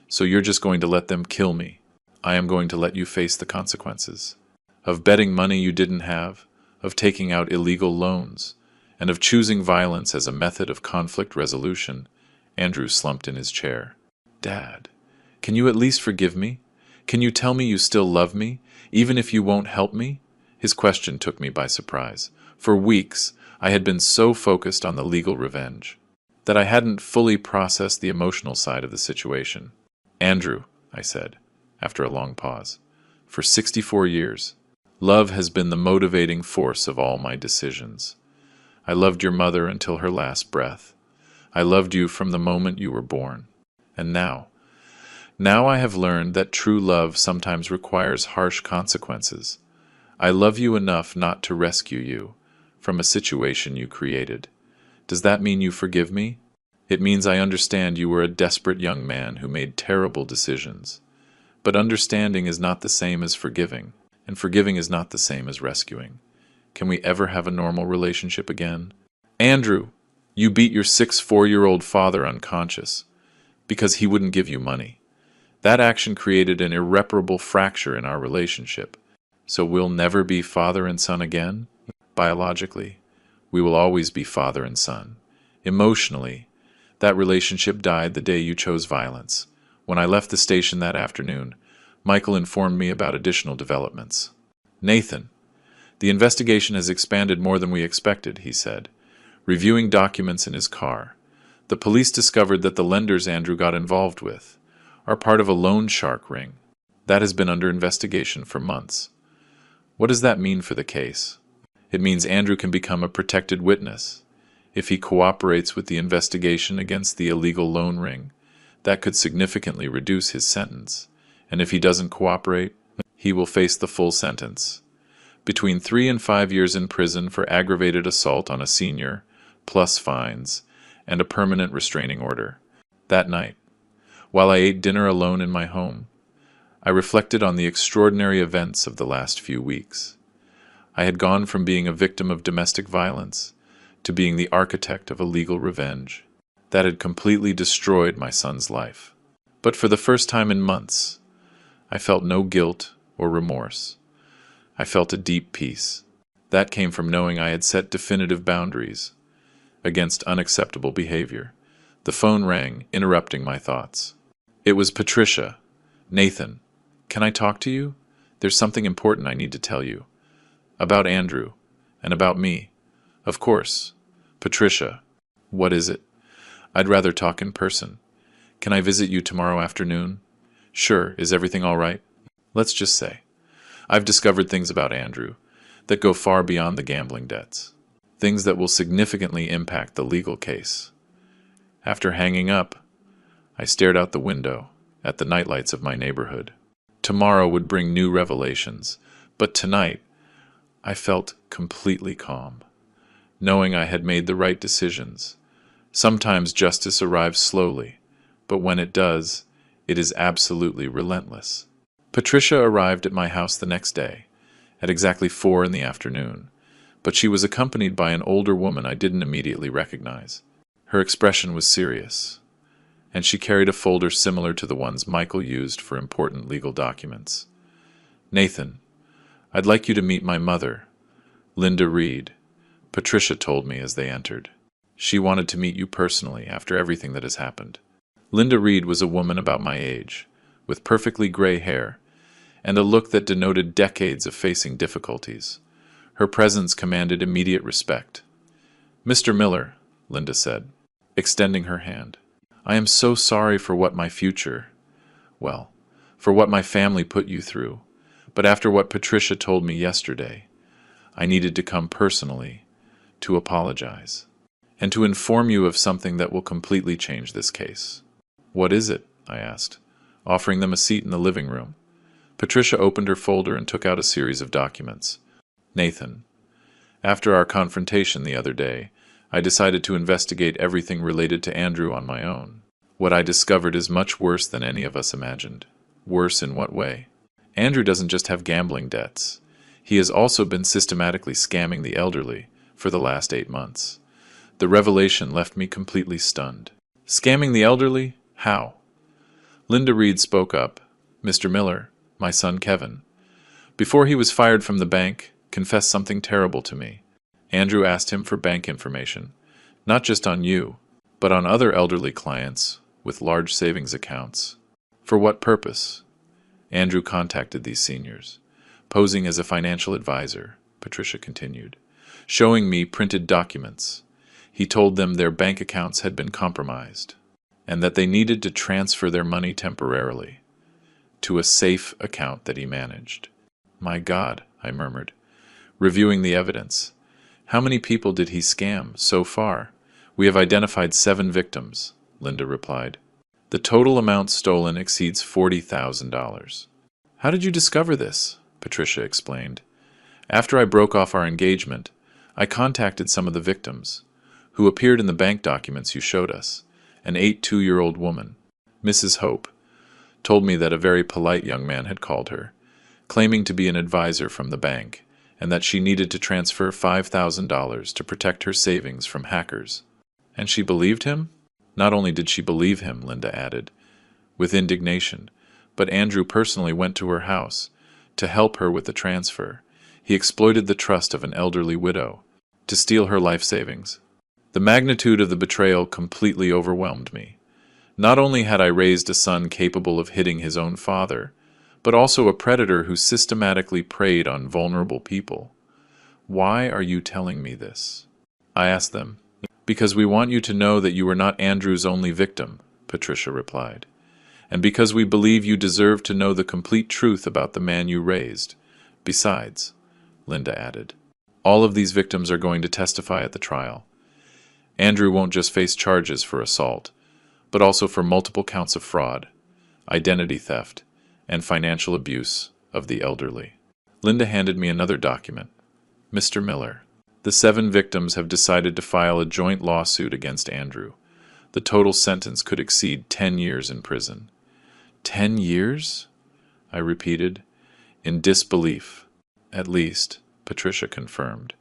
So you're just going to let them kill me. I am going to let you face the consequences. Of betting money you didn't have, of taking out illegal loans, and of choosing violence as a method of conflict resolution." Andrew slumped in his chair. "Dad, can you at least forgive me? Can you tell me you still love me, even if you won't help me?" His question took me by surprise. For weeks, I had been so focused on the legal revenge that I hadn't fully processed the emotional side of the situation. "Andrew," I said, after a long pause, "for 64 years, love has been the motivating force of all my decisions. I loved your mother until her last breath. I loved you from the moment you were born. And now I have learned that true love sometimes requires harsh consequences. I love you enough not to rescue you from a situation you created. Does that mean you forgive me? It means I understand you were a desperate young man who made terrible decisions. But understanding is not the same as forgiving, and forgiving is not the same as rescuing. Can we ever have a normal relationship again?" "Andrew, you beat your 4-year-old father unconscious because he wouldn't give you money. That action created an irreparable fracture in our relationship. So we'll never be father and son again? Biologically, we will always be father and son. Emotionally, that relationship died the day you chose violence. When I left the station that afternoon, Michael informed me about additional developments. "Nathan, the investigation has expanded more than we expected," he said, reviewing documents in his car. "The police discovered that the lenders Andrew got involved with are part of a loan shark ring. That has been under investigation for months." "What does that mean for the case?" "It means Andrew can become a protected witness. If he cooperates with the investigation against the illegal loan ring, that could significantly reduce his sentence. And if he doesn't cooperate, he will face the full sentence. Between 3 and 5 years in prison for aggravated assault on a senior, plus fines, and a permanent restraining order." That night, while I ate dinner alone in my home, I reflected on the extraordinary events of the last few weeks. I had gone from being a victim of domestic violence to being the architect of a legal revenge that had completely destroyed my son's life. But for the first time in months, I felt no guilt or remorse. I felt a deep peace. That came from knowing I had set definitive boundaries against unacceptable behavior. The phone rang, interrupting my thoughts. It was Patricia. Nathan, can I talk to you? There's something important I need to tell you. About Andrew. And about me. Of course. Patricia. What is it? I'd rather talk in person. Can I visit you tomorrow afternoon? Sure. Is everything all right? Let's just say I've discovered things about Andrew that go far beyond the gambling debts. Things that will significantly impact the legal case. After hanging up, I stared out the window at the nightlights of my neighborhood. Tomorrow would bring new revelations, but tonight I felt completely calm, knowing I had made the right decisions. Sometimes justice arrives slowly, but when it does, it is absolutely relentless. Patricia arrived at my house the next day, at exactly 4 in the afternoon, but she was accompanied by an older woman I didn't immediately recognize. Her expression was serious, and she carried a folder similar to the ones Michael used for important legal documents. Nathan, I'd like you to meet my mother, Linda Reed, Patricia told me as they entered. She wanted to meet you personally after everything that has happened. Linda Reed was a woman about my age, with perfectly gray hair, and a look that denoted decades of facing difficulties. Her presence commanded immediate respect. Mr. Miller, Linda said, extending her hand. I am so sorry for what my for what my family put you through, but after what Patricia told me yesterday, I needed to come personally to apologize and to inform you of something that will completely change this case. What is it? I asked, offering them a seat in the living room. Patricia opened her folder and took out a series of documents. Nathan, after our confrontation the other day, I decided to investigate everything related to Andrew on my own. What I discovered is much worse than any of us imagined. Worse in what way? Andrew doesn't just have gambling debts. He has also been systematically scamming the elderly for the last 8 months. The revelation left me completely stunned. Scamming the elderly? How? Linda Reed spoke up. Mr. Miller, my son Kevin, before he was fired from the bank, confessed something terrible to me. Andrew asked him for bank information, not just on you, but on other elderly clients with large savings accounts. For what purpose? Andrew contacted these seniors, posing as a financial advisor, Patricia continued, showing me printed documents. He told them their bank accounts had been compromised, and that they needed to transfer their money temporarily to a safe account that he managed. My God, I murmured, reviewing the evidence. How many people did he scam so far? We have identified 7 victims, Linda replied. The total amount stolen exceeds $40,000. How did you discover this? Patricia explained. After I broke off our engagement, I contacted some of the victims, who appeared in the bank documents you showed us. An 82-year-old woman, Mrs. Hope, told me that a very polite young man had called her, claiming to be an advisor from the bank, and that she needed to transfer $5,000 to protect her savings from hackers. And she believed him? Not only did she believe him, Linda added, with indignation, but Andrew personally went to her house to help her with the transfer. He exploited the trust of an elderly widow to steal her life savings. The magnitude of the betrayal completely overwhelmed me. Not only had I raised a son capable of hitting his own father, but also a predator who systematically preyed on vulnerable people. Why are you telling me this? I asked them. Because we want you to know that you were not Andrew's only victim, Patricia replied. And because we believe you deserve to know the complete truth about the man you raised. Besides, Linda added, all of these victims are going to testify at the trial. Andrew won't just face charges for assault, but also for multiple counts of fraud, identity theft, and financial abuse of the elderly. Linda handed me another document. Mr. Miller, the 7 victims have decided to file a joint lawsuit against Andrew. The total sentence could exceed 10 years in prison. 10 years? I repeated, in disbelief. At least, Patricia confirmed.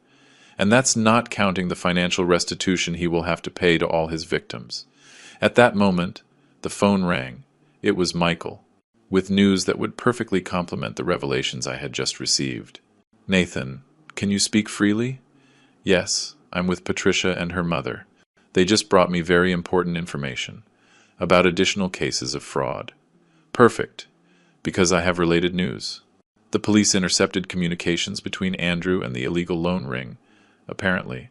And that's not counting the financial restitution he will have to pay to all his victims. At that moment, the phone rang. It was Michael, with news that would perfectly complement the revelations I had just received. Nathan, can you speak freely? Yes, I'm with Patricia and her mother. They just brought me very important information about additional cases of fraud. Perfect, because I have related news. The police intercepted communications between Andrew and the illegal loan ring. Apparently,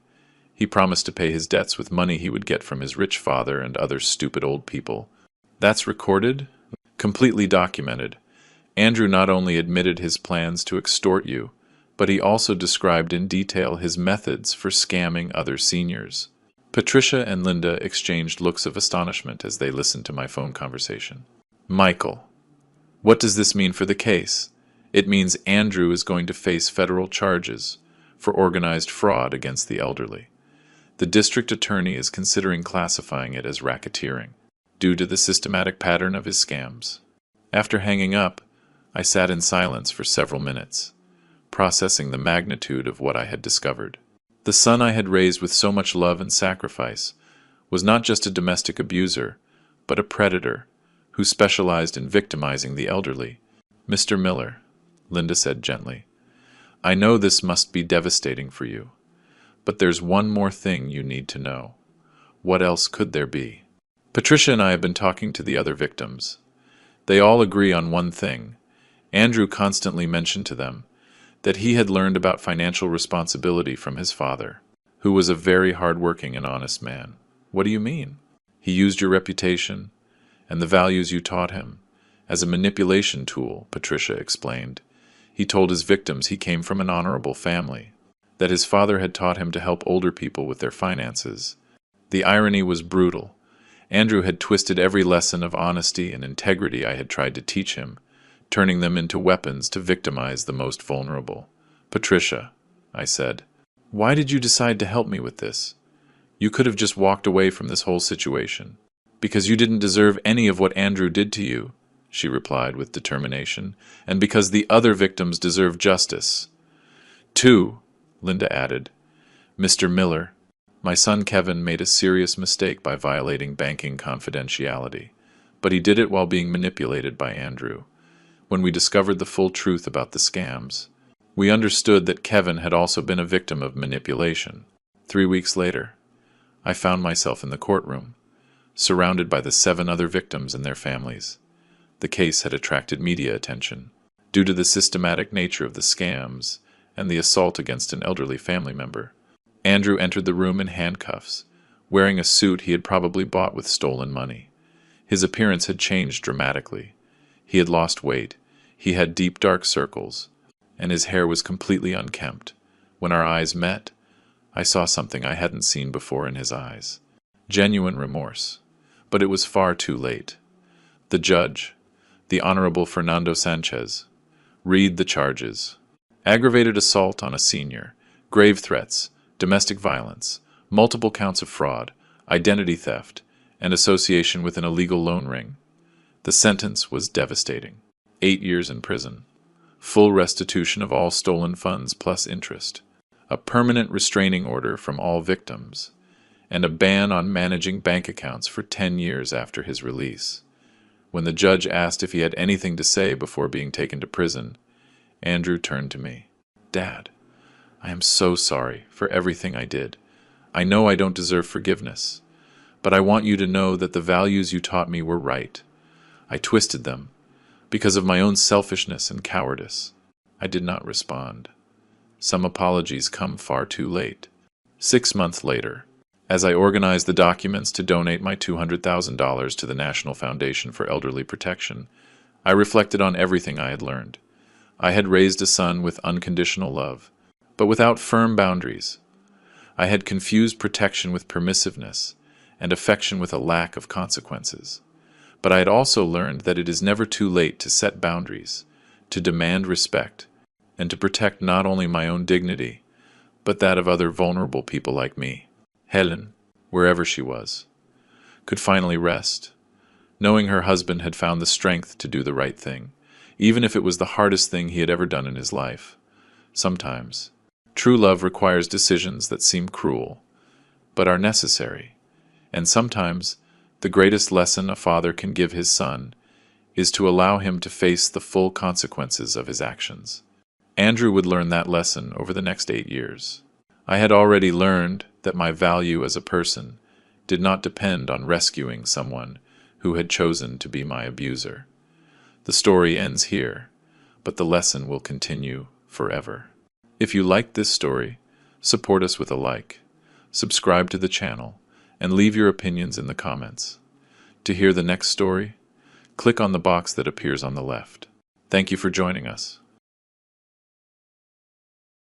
he promised to pay his debts with money he would get from his rich father and other stupid old people. That's recorded? Completely documented. Andrew not only admitted his plans to extort you, but he also described in detail his methods for scamming other seniors. Patricia and Linda exchanged looks of astonishment as they listened to my phone conversation. Michael, what does this mean for the case? It means Andrew is going to face federal charges for organized fraud against the elderly. The district attorney is considering classifying it as racketeering, due to the systematic pattern of his scams. After hanging up, I sat in silence for several minutes, processing the magnitude of what I had discovered. The son I had raised with so much love and sacrifice was not just a domestic abuser, but a predator who specialized in victimizing the elderly. Mr. Miller, Linda said gently, I know this must be devastating for you, but there's one more thing you need to know. What else could there be? Patricia and I have been talking to the other victims. They all agree on one thing. Andrew constantly mentioned to them that he had learned about financial responsibility from his father, who was a very hard-working and honest man. What do you mean? He used your reputation and the values you taught him as a manipulation tool, Patricia explained. He told his victims he came from an honorable family, that his father had taught him to help older people with their finances. The irony was brutal. Andrew had twisted every lesson of honesty and integrity I had tried to teach him, turning them into weapons to victimize the most vulnerable. Patricia, I said, why did you decide to help me with this? You could have just walked away from this whole situation. Because you didn't deserve any of what Andrew did to you, she replied with determination, and because the other victims deserve justice. Too, Linda added, Mr. Miller, my son Kevin made a serious mistake by violating banking confidentiality, but he did it while being manipulated by Andrew. When we discovered the full truth about the scams, we understood that Kevin had also been a victim of manipulation. 3 weeks later, I found myself in the courtroom, surrounded by the 7 other victims and their families. The case had attracted media attention, due to the systematic nature of the scams and the assault against an elderly family member. Andrew entered the room in handcuffs, wearing a suit he had probably bought with stolen money. His appearance had changed dramatically. He had lost weight, he had deep dark circles, and his hair was completely unkempt. When our eyes met, I saw something I hadn't seen before in his eyes. Genuine remorse. But it was far too late. The judge, the Honorable Fernando Sanchez, read the charges. Aggravated assault on a senior, grave threats, domestic violence, multiple counts of fraud, identity theft, and association with an illegal loan ring. The sentence was devastating. 8 years in prison. Full restitution of all stolen funds plus interest. A permanent restraining order from all victims. And a ban on managing bank accounts for 10 years after his release. When the judge asked if he had anything to say before being taken to prison, Andrew turned to me. Dad, I am so sorry for everything I did. I know I don't deserve forgiveness, but I want you to know that the values you taught me were right. I twisted them because of my own selfishness and cowardice. I did not respond. Some apologies come far too late. 6 months later, as I organized the documents to donate my $200,000 to the National Foundation for Elderly Protection, I reflected on everything I had learned. I had raised a son with unconditional love, but without firm boundaries. I had confused protection with permissiveness, and affection with a lack of consequences. But I had also learned that it is never too late to set boundaries, to demand respect, and to protect not only my own dignity, but that of other vulnerable people like me. Helen, wherever she was, could finally rest, knowing her husband had found the strength to do the right thing, even if it was the hardest thing he had ever done in his life. Sometimes, true love requires decisions that seem cruel, but are necessary, and sometimes the greatest lesson a father can give his son is to allow him to face the full consequences of his actions. Andrew would learn that lesson over the next 8 years. I had already learned that my value as a person did not depend on rescuing someone who had chosen to be my abuser. The story ends here, but the lesson will continue forever. If you liked this story, support us with a like, subscribe to the channel, and leave your opinions in the comments. To hear the next story, click on the box that appears on the left. Thank you for joining us.